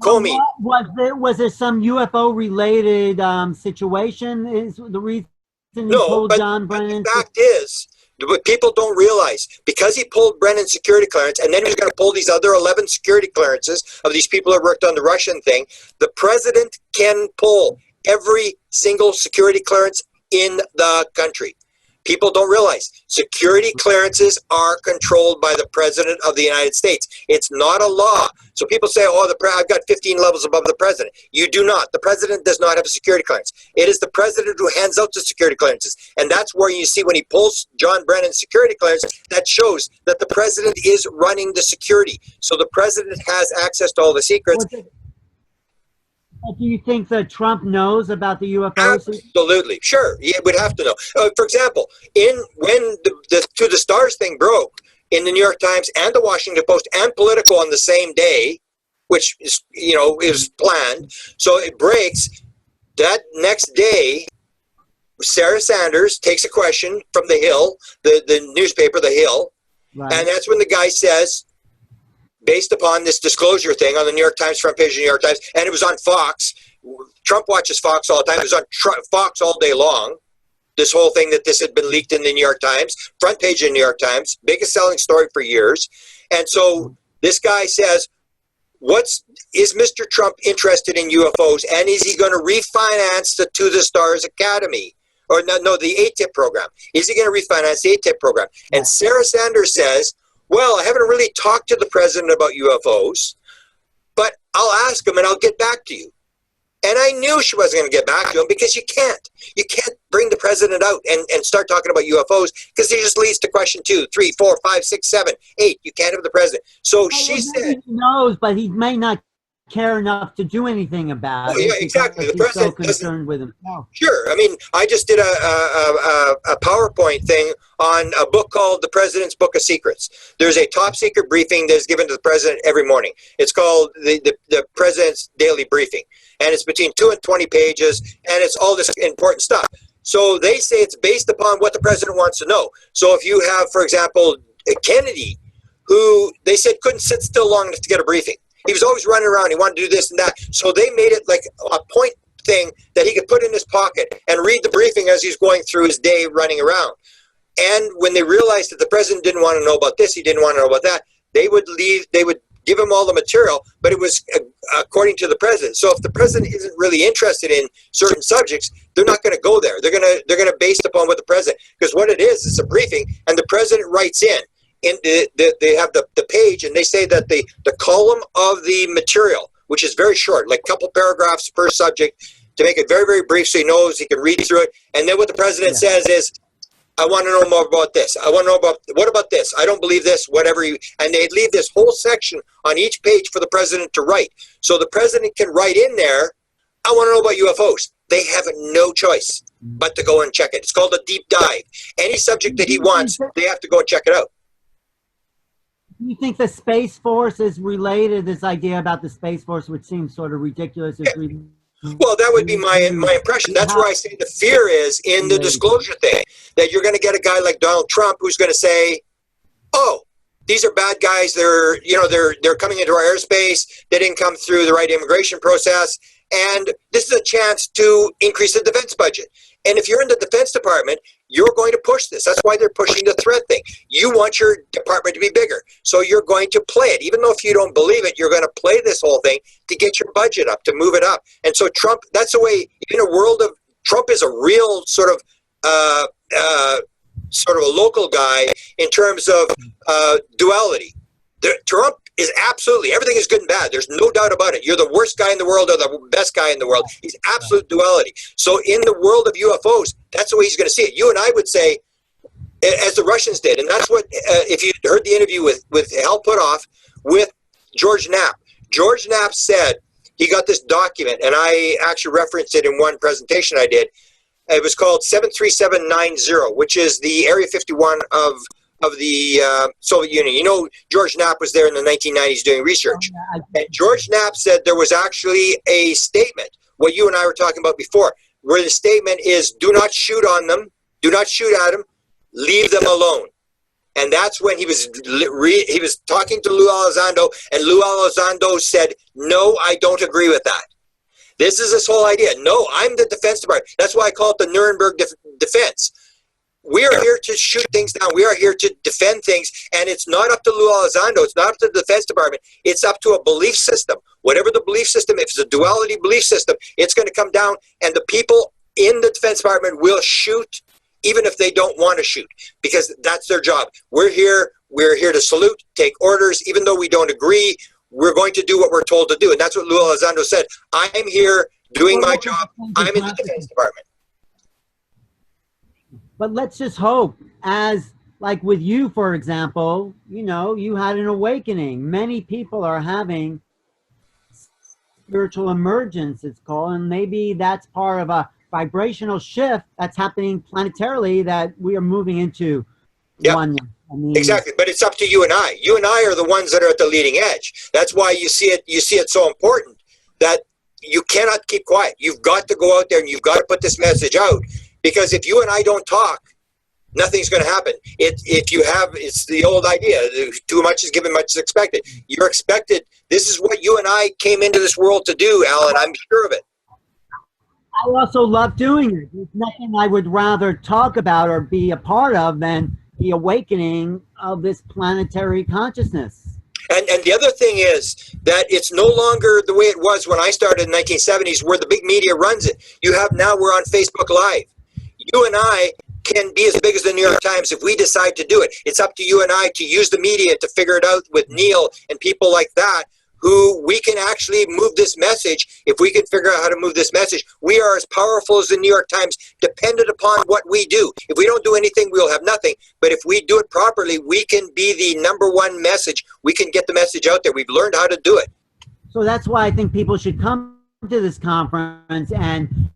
Comey. Was there some UFO related situation? Is the reason he pulled John Brennan? The fact is, what people don't realize, because he pulled Brennan's security clearance, and then he was going to pull these other 11 security clearances of these people who worked on the Russian thing, the president can pull every single security clearance in the country. People don't realize security clearances are controlled by the president of the United States. It's not a law. So people say, oh, I've got 15 levels above the president. You do not. The president does not have a security clearance. It is the president who hands out the security clearances. And that's where you see when he pulls John Brennan's security clearance, that shows that the president is running the security. So the president has access to all the secrets. Do you think that Trump knows about the UFOs? Absolutely, sure. He would have to know. For example, when the To the Stars thing broke in the New York Times and the Washington Post and Politico on the same day, which is is planned, so it breaks. That next day, Sarah Sanders takes a question from The Hill, the newspaper, The Hill, right. And that's when the guy says, based upon this disclosure thing on the New York Times, front page of the New York Times, and it was on Fox. Trump watches Fox all the time. It was on Fox all day long, this whole thing that this had been leaked in the New York Times, front page of the New York Times, biggest selling story for years. And so this guy says, is Mr. Trump interested in UFOs, and is he going to refinance the To the Stars Academy? Or no, the ATIP program. Is he going to refinance the ATIP program? And Sarah Sanders says, well, I haven't really talked to the president about UFOs, but I'll ask him and I'll get back to you. And I knew she wasn't going to get back to him, because you can't bring the president out and start talking about UFOs, because it just leads to question 2, 3, 4, 5, 6, 7, 8. You can't have the president. So she said, he knows, but he may not care enough to do anything about it. Yeah, exactly. The president so concerned with himself. Sure. I mean, I just did a PowerPoint thing on a book called The President's Book of Secrets. There's a top secret briefing that's given to the president every morning. It's called the President's Daily Briefing. And it's between 2 and 20 pages, and it's all this important stuff. So they say it's based upon what the president wants to know. So if you have, for example, Kennedy, who they said couldn't sit still long enough to get a briefing. He was always running around. He wanted to do this and that. So they made it like a point thing that he could put in his pocket and read the briefing as he's going through his day running around. And when they realized that the president didn't want to know about this, he didn't want to know about that, they would give him all the material, but it was according to the president. So if the president isn't really interested in certain subjects, they're not going to go there. They're going to based upon what the president, because what it is a briefing, and the president writes in. They have the page, and they say that the column of the material, which is very short, like a couple paragraphs per subject, to make it very, very brief so he knows he can read through it. And then what the president says is, I want to know more about this. I want to know what about this? I don't believe this, whatever. And they leave this whole section on each page for the president to write. So the president can write in there, I want to know about UFOs. They have no choice but to go and check it. It's called a deep dive. Any subject that he wants, they have to go and check it out. Do you think the Space Force is related, this idea about the Space Force, which seems sort of ridiculous? Yeah. Well, that would be my impression. That's where I say the fear is in the disclosure thing, that you're going to get a guy like Donald Trump who's going to say, oh, these are bad guys. They're coming into our airspace. They didn't come through the right immigration process. And this is a chance to increase the defense budget. And if you're in the Defense Department, you're going to push this. That's why they're pushing the threat thing. You want your department to be bigger. So you're going to play it. Even though if you don't believe it, you're going to play this whole thing to get your budget up, to move it up. And so Trump, that's the way, in a world of, Trump is a real sort of a local guy in terms of duality. Trump is absolutely, everything is good and bad. There's no doubt about it. You're the worst guy in the world or the best guy in the world. He's absolute duality. So in the world of UFOs, that's the way he's going to see it. You and I would say, as the Russians did, and that's what, if you heard the interview with Hal Puthoff with George Knapp. George Knapp said he got this document, and I actually referenced it in one presentation I did. It was called 73790, which is the Area 51 of the Soviet Union. You know, George Knapp was there in the 1990s doing research. And George Knapp said there was actually a statement, what you and I were talking about before, where the statement is, do not shoot on them, do not shoot at them, leave them alone. And that's when he was talking to Lou Elizondo, and Lou Elizondo said, no, I don't agree with that. This is this whole idea. No, I'm the Defense Department. That's why I call it the Nuremberg Defense. We are here to shoot things down. We are here to defend things, and it's not up to Lou Elizondo. It's not up to the Defense Department. It's up to a belief system. Whatever the belief system, if it's a duality belief system, it's going to come down, and the people in the Defense Department will shoot even if they don't want to shoot, because that's their job. We're here to salute, take orders, even though we don't agree. We're going to do what we're told to do, and that's what Lou Elizondo said. I'm here doing my job. I'm in the Defense Department. But let's just hope, as like with you, for example, you know, you had an awakening. Many people are having spiritual emergence, it's called, and maybe that's part of a vibrational shift that's happening planetarily, that we are moving into oneness. I mean, exactly, but it's up to you and I. You and I are the ones that are at the leading edge. That's why you see it so important that you cannot keep quiet. You've got to go out there and you've got to put this message out, because if you and I don't talk, nothing's going to happen. It's the old idea, too much is given, much is expected. You're expected. This is what you and I came into this world to do, Alan. I'm sure of it. I also love doing it. There's nothing I would rather talk about or be a part of than the awakening of this planetary consciousness. And the other thing is that it's no longer the way it was when I started in the 1970s, where the big media runs it. We're on Facebook Live. You and I can be as big as the New York Times if we decide to do it. It's up to you and I to use the media to figure it out with Neil and people like that, who we can actually move this message. If we can figure out how to move this message, we are as powerful as the New York Times, dependent upon what we do. If we don't do anything, we'll have nothing. But if we do it properly, we can be the #1 message. We can get the message out there. We've learned how to do it. So that's why I think people should come to this conference. And,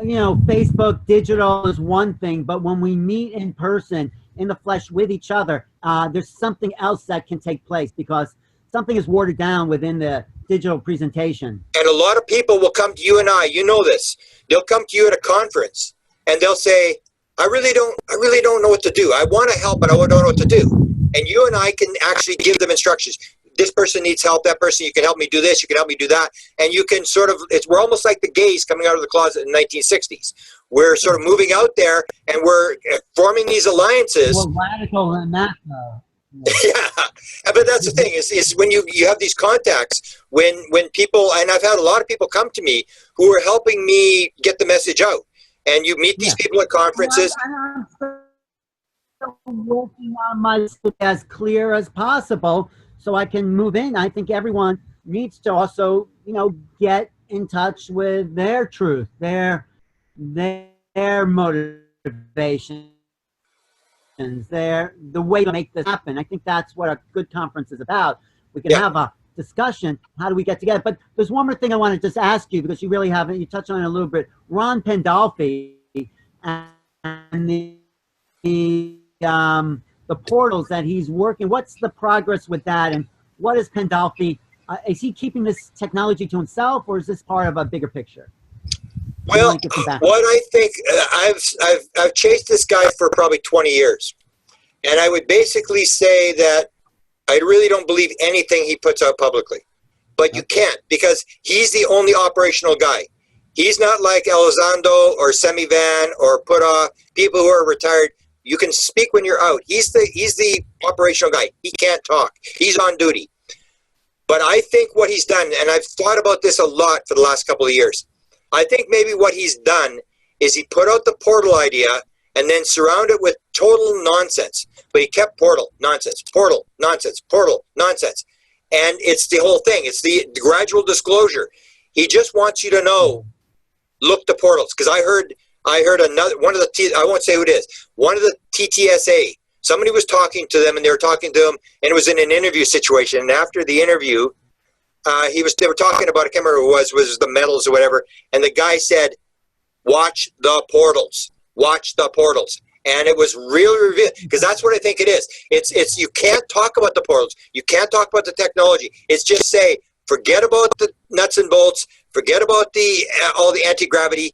you know, Facebook, digital is one thing, but when we meet in person, in the flesh with each other, there's something else that can take place, because something is watered down within the digital presentation. And a lot of people will come to you and I, you know this. They'll come to you at a conference and they'll say, I really don't know what to do. I want to help, but I don't know what to do. And you and I can actually give them instructions. This person needs help, that person, you can help me do this, you can help me do that. And you can sort of, we're almost like the gays coming out of the closet in the 1960s. We're sort of moving out there and we're forming these alliances. Well, radical than that, though. Yeah, but that's the thing is when you have these contacts, when people, and I've had a lot of people come to me who are helping me get the message out, and you meet these people at conferences. I'm still working on my as clear as possible so I can move in. I think everyone needs to also, you know, get in touch with their truth, their motivation, the way to make this happen. I think that's what a good conference is about. We can have a discussion. How do we get together? But there's one more thing I want to just ask you, because you really haven't, you touched on it a little bit. Ron Pandolfi and the portals that he's working. What's the progress with that? And what is Pandolfi? Is he keeping this technology to himself, or is this part of a bigger picture? Well, what I think, I've chased this guy for probably 20 years. And I would basically say that I really don't believe anything he puts out publicly. But you can't, because he's the only operational guy. He's not like Elizondo or Semivan or Putah, people who are retired. You can speak when you're out. He's the operational guy. He can't talk. He's on duty. But I think what he's done, and I've thought about this a lot for the last couple of years, I think maybe what he's done is he put out the portal idea and then surrounded it with total nonsense. But he kept portal, nonsense, portal, nonsense, portal, nonsense. And it's the whole thing. It's the gradual disclosure. He just wants you to know, look to portals. Because I heard another, one of the, I won't say who it is, one of the TTSA, somebody was talking to them and they were talking to him, and it was in an interview situation. And after the interview, they were talking about, I can't remember who it was the metals or whatever, and the guy said, watch the portals, watch the portals. And it was really revealing, because that's what I think it is. It's you can't talk about the portals, you can't talk about the technology. It's just say, forget about the nuts and bolts, forget about the all the anti-gravity.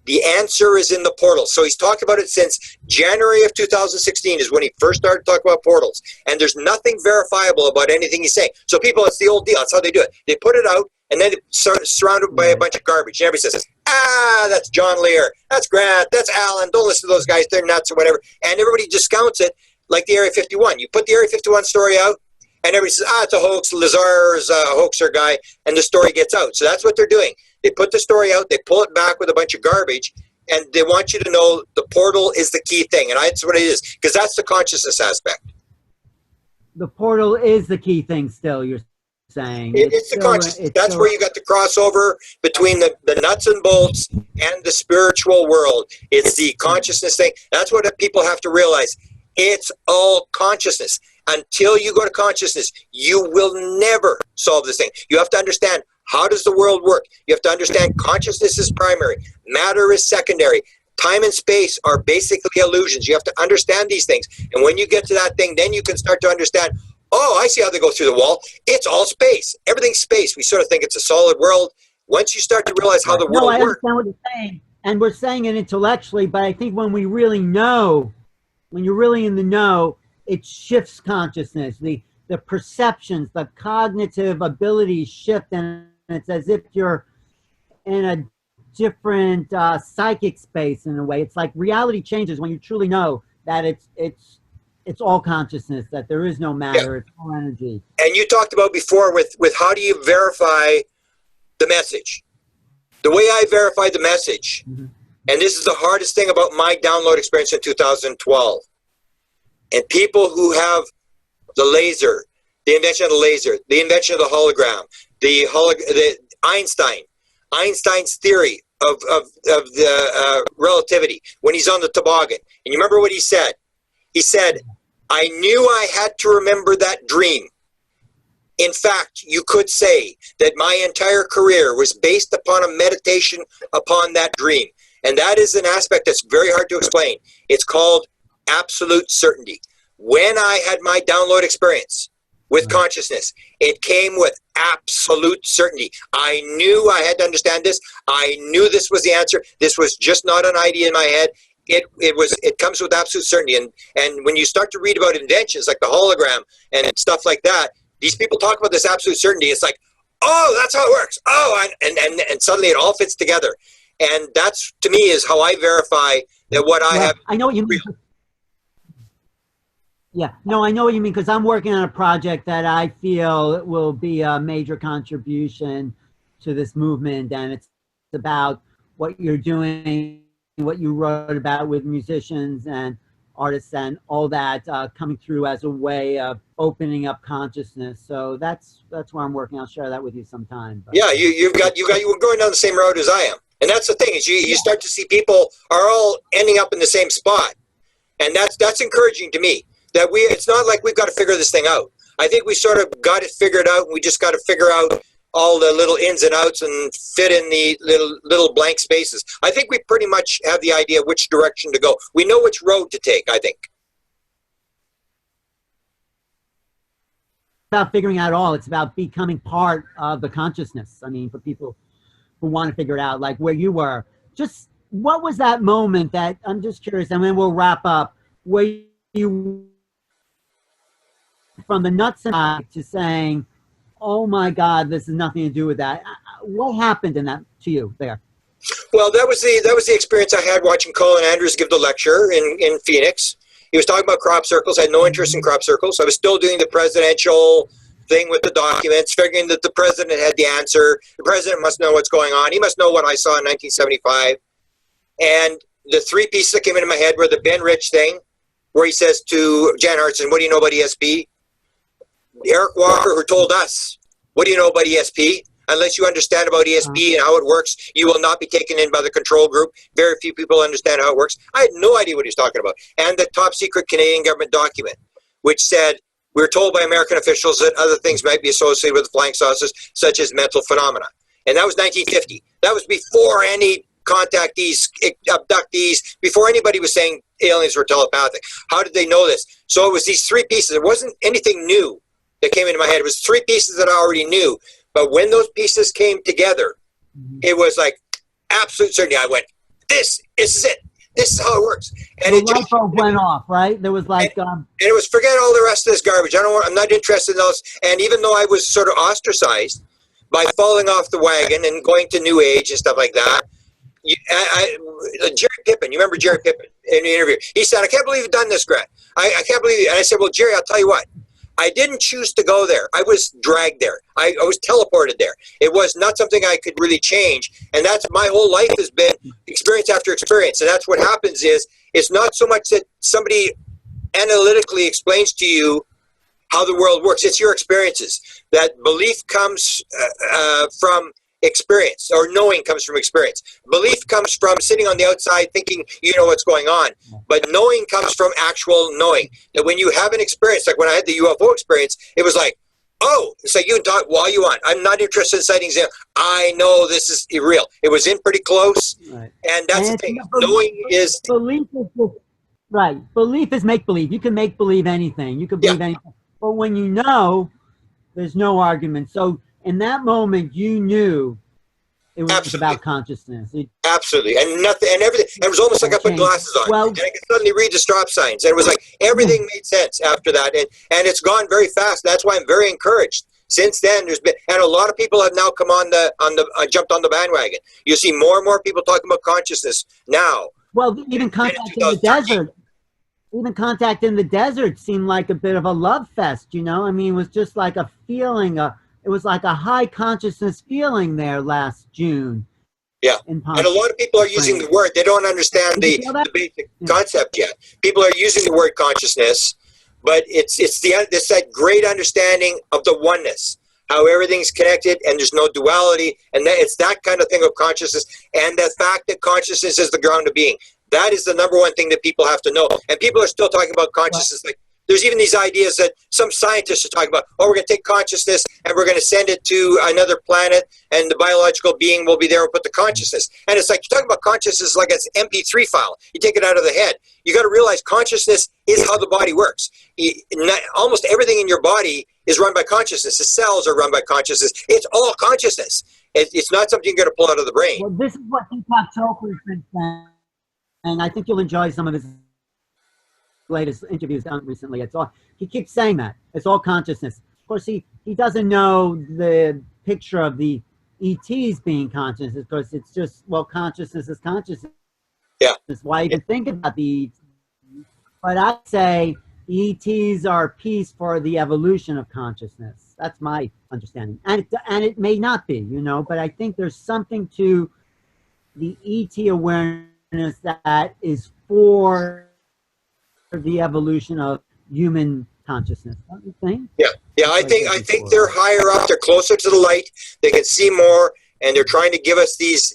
The answer is in the portals. So he's talked about it since January of 2016 is when he first started talking about portals. And there's nothing verifiable about anything he's saying. So people, it's the old deal. That's how they do it. They put it out, and then it's surrounded by a bunch of garbage. And everybody says, that's John Lear, that's Grant, that's Alan, don't listen to those guys, they're nuts or whatever. And everybody discounts it like the Area 51. You put the Area 51 story out, and everybody says, it's a hoax, Lazar's a hoaxer guy, and the story gets out. So that's what they're doing. They put the story out, they pull it back with a bunch of garbage, and they want you to know the portal is the key thing. And that's what it is, because that's the consciousness aspect. The portal is the key thing still, you're saying. It's the consciousness. That's where you got the crossover between the nuts and bolts and the spiritual world. It's the consciousness thing. That's what people have to realize. It's all consciousness. Until you go to consciousness, you will never solve this thing. You have to understand, how does the world work? You have to understand consciousness is primary, matter is secondary. Time and space are basically illusions. You have to understand these things. And when you get to that thing, then you can start to understand, oh, I see how they go through the wall. It's all space. Everything's space. We sort of think it's a solid world. Once you start to realize how the world works. I understand what you're saying. And we're saying it intellectually, but I think when we really know, when you're really in the know, it shifts consciousness. The perceptions, the cognitive abilities shift, and it's as if you're in a different psychic space in a way. It's like reality changes when you truly know that it's all consciousness, that there is no matter, it's all energy. And you talked about before with how do you verify the message? The way I verified the message, and this is the hardest thing about my download experience in 2012, and people who have the laser, the invention of the laser, the invention of the hologram, the Einstein's theory of the relativity when he's on the toboggan. And you remember what he said? He said, I knew I had to remember that dream. In fact, you could say that my entire career was based upon a meditation upon that dream. And that is an aspect that's very hard to explain. It's called absolute certainty. When I had my download experience with consciousness, it came with absolute certainty. I knew I had to understand this. I knew this was the answer. This was just not an idea in my head. It comes with absolute certainty. And when you start to read about inventions like the hologram and stuff like that, these people talk about this absolute certainty. It's like, oh, that's how it works. Oh, and suddenly it all fits together. And that's, to me, is how I verify that what I have. I know what you mean. Yeah, no, I know what you mean, because I'm working on a project that I feel will be a major contribution to this movement, and it's about what you're doing, what you wrote about with musicians and artists and all that coming through as a way of opening up consciousness. So that's where I'm working. I'll share that with you sometime. But. Yeah, you were going down the same road as I am, and that's the thing is you start to see people are all ending up in the same spot, and that's encouraging to me. That it's not like we've got to figure this thing out. I think we sort of got it figured out. We just got to figure out all the little ins and outs and fit in the little blank spaces. I think we pretty much have the idea which direction to go. We know which road to take, I think. It's about figuring out all. It's about becoming part of the consciousness. I mean, for people who want to figure it out, like where you were. Just what was that moment that, I'm just curious, and then we'll wrap up, where you from the nuts and to saying, oh my God, this has nothing to do with that. What happened in that to you there? Well, that was the experience I had watching Colin Andrews give the lecture in Phoenix. He was talking about crop circles. I had no interest in crop circles. I was still doing the presidential thing with the documents, figuring that the president had the answer. The president must know what's going on. He must know what I saw in 1975. And the three pieces that came into my head were the Ben Rich thing, where he says to Jan Hartson, what do you know about ESP? Eric Walker, who told us, what do you know about ESP? Unless you understand about ESP and how it works, you will not be taken in by the control group. Very few people understand how it works. I had no idea what he was talking about. And the top secret Canadian government document, which said We were told by American officials that other things might be associated with the flying saucers, such as mental phenomena. And that was 1950. That was before any contactees, abductees, before anybody was saying aliens were telepathic. How did they know this? So it was these three pieces. It wasn't anything new that came into my head. It was three pieces that I already knew. But when those pieces came together, it was like absolute certainty. I went, this is it. This is how it works. And the it light just bulb went off, right? There was like, and it was forget all the rest of this garbage. I'm not interested in those. And even though I was sort of ostracized by falling off the wagon and going to New Age and stuff like that, Jerry Pippin, you remember Jerry Pippin in the interview? He said, "I can't believe you've done this, Grant. I can't believe it." And I said, "Well, Jerry, I'll tell you what. I didn't choose to go there. I was dragged there. I was teleported there. It was not something I could really change. And that's my whole life has been experience after experience. And that's what happens is it's not so much that somebody analytically explains to you how the world works. It's your experiences. That belief comes from experience, or knowing comes from experience. Belief comes from sitting on the outside thinking you know what's going on, but knowing comes from actual knowing. That when you have an experience, like when I had the UFO experience, it was like, oh, it's like you can talk all you want. I'm not interested in sightings. I know this is real. It was in pretty close, right. And that's the thing. Knowing is belief is just, right. Belief is make believe. You can make believe anything. You can believe anything, but when you know, there's no argument. So in that moment, you knew it was about consciousness. Absolutely, and nothing, and everything. And it was almost like I put glasses on, and I could suddenly read the stop signs, and it was like everything made sense after that. And it's gone very fast. That's why I'm very encouraged. Since then, there's been, and a lot of people have now come on jumped on the bandwagon. You see more and more people talking about consciousness now. Well, even contact in the desert. Even contact in the desert seemed like a bit of a love fest. You know, I mean, it was just like a feeling. It was like a high consciousness feeling there last June. Yeah, and a lot of people are using the word. They don't understand the basic concept yet. People are using the word consciousness, but it's that great understanding of the oneness, how everything's connected and there's no duality, and that it's that kind of thing of consciousness, and the fact that consciousness is the ground of being. That is the number one thing that people have to know. And people are still talking about consciousness like. There's even these ideas that some scientists are talking about, oh, we're going to take consciousness and we're going to send it to another planet and the biological being will be there and put the consciousness. And it's like you're talking about consciousness like it's an MP3 file. You take it out of the head. You got to realize consciousness is how the body works. Almost everything in your body is run by consciousness. The cells are run by consciousness. It's all consciousness. It's not something you're going to pull out of the brain. Well, this is what Deepak Chopra's been saying, and I think you'll enjoy some of his latest interviews done recently. It's all, he keeps saying that it's all consciousness. Of course, he doesn't know the picture of the ETs being conscious, because it's just, well, consciousness is consciousness. Yeah. That's why you think about the ETs. But I'd say the ETs are a piece for the evolution of consciousness. That's my understanding, and it may not be, you know, but I think there's something to the ET awareness that is for the evolution of human consciousness, don't you think? Yeah, I think they're higher up. They're closer to the light. They can see more, and they're trying to give us these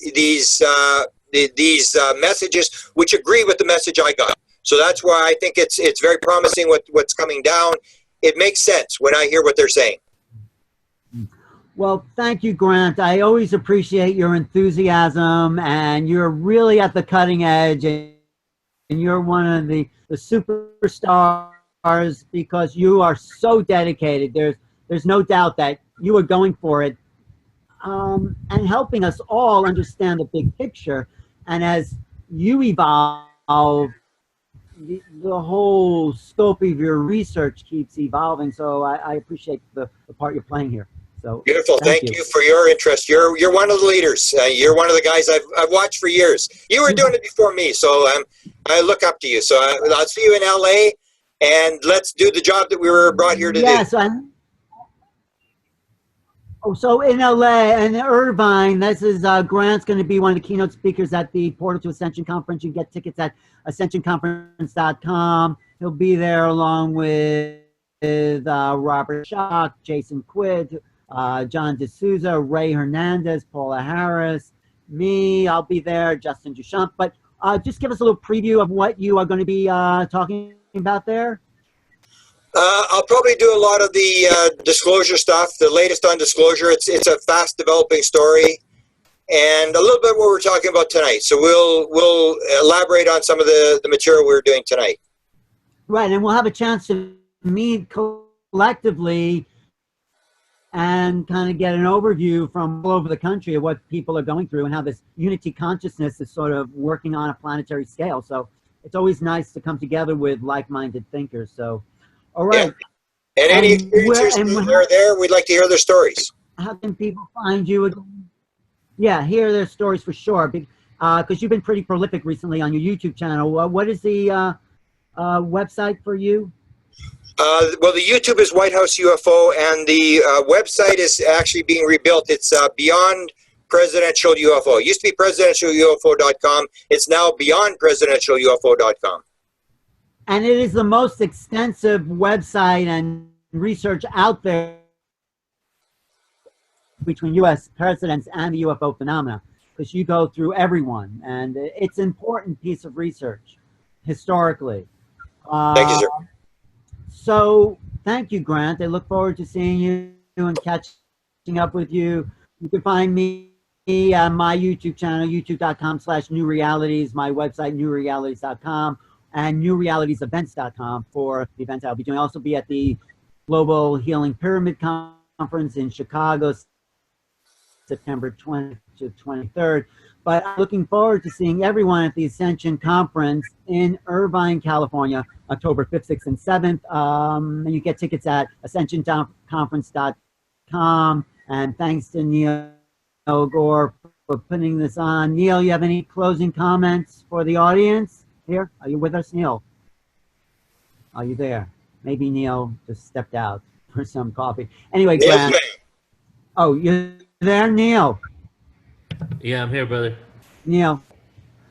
messages which agree with the message I got. So that's why I think it's very promising what's coming down. It makes sense when I hear what they're saying. Well, thank you, Grant. I always appreciate your enthusiasm, and you're really at the cutting edge, and you're one of the superstars because you are so dedicated. There's no doubt that you are going for it, and helping us all understand the big picture. And as you evolve, the whole scope of your research keeps evolving. So I appreciate the part you're playing here. So beautiful. Thank you for your interest. You're one of the leaders. You're one of the guys I've watched for years. You were doing it before me, so I look up to you. So I'll see you in LA, and let's do the job that we were brought here to do. Yes. So in LA and Irvine, this is Grant's going to be one of the keynote speakers at the Portal to Ascension Conference. You can get tickets at ascensionconference.com. He'll be there along with Robert Schock, Jason Quid, John D'Souza, Ray Hernandez, Paula Harris, me. I'll be there, Justin Duchamp. But just give us a little preview of what you are going to be talking about there. I'll probably do a lot of the disclosure stuff, the latest on disclosure. It's a fast developing story, and a little bit what we're talking about tonight. So we'll elaborate on some of the material we're doing tonight. Right, and we'll have a chance to meet collectively and kind of get an overview from all over the country of what people are going through and how this unity consciousness is sort of working on a planetary scale. So it's always nice to come together with like-minded thinkers. So, all right. Yeah. And any experiencers that are there, we'd like to hear their stories. How can people find you again? Yeah, hear their stories for sure. Because you've been pretty prolific recently on your YouTube channel. What is the website for you? Well, the YouTube is Whitehouse UFO, and the website is actually being rebuilt. It's Beyond Presidential UFO. It used to be presidentialufo.com. It's now Beyond presidentialufo.com. And it is the most extensive website and research out there between U.S. presidents and the UFO phenomena, because you go through everyone, and it's an important piece of research historically. Thank you, sir. So thank you, Grant. I look forward to seeing you and catching up with you. You can find me on my YouTube channel, youtube.com/newrealities, my website, newrealities.com, and newrealitiesevents.com for the events I'll be doing. I'll also be at the Global Healing Pyramid Conference in Chicago, September 20th to 23rd. But I'm looking forward to seeing everyone at the Ascension Conference in Irvine, California, October 5th, 6th, and 7th. And you get tickets at ascensionconference.com. And thanks to Neil Gore for putting this on. Neil, you have any closing comments for the audience here? Are you with us, Neil? Are you there? Maybe Neil just stepped out for some coffee. Anyway, Grant. Oh, you're there, Neil? Yeah, I'm here, brother. Neil.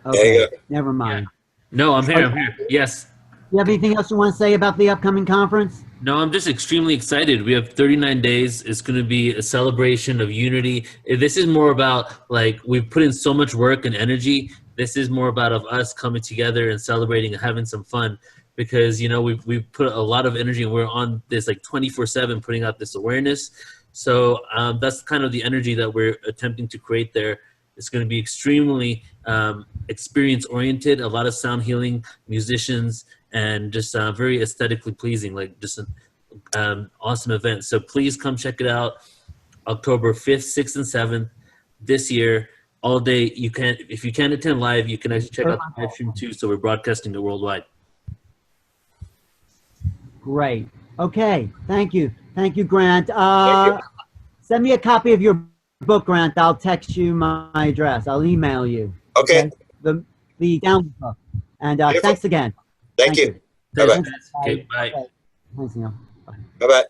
Okay, never mind. Yeah. No, I'm here. I'm here. Yes. You have anything else you want to say about the upcoming conference? No, I'm just extremely excited. We have 39 days. It's going to be a celebration of unity. This is more about, like, we've put in so much work and energy. This is more about of us coming together and celebrating and having some fun, because, you know, we've put a lot of energy and we're on this like 24/7 putting out this awareness. So that's kind of the energy that we're attempting to create there. It's going to be extremely experience-oriented, a lot of sound healing, musicians, and just very aesthetically pleasing, like just an awesome event. So please come check it out. October 5th, 6th, and 7th this year, all day. You can, if you can't attend live, you can actually check out the live stream too. So we're broadcasting it worldwide. Great. Okay. Thank you. Thank you, Grant. Send me a copy of your book, Grant. I'll text you my address. I'll email you. Okay. The download book. And thanks again. Thank you. Bye-bye. Okay, bye. Thanks, Neil. Bye-bye.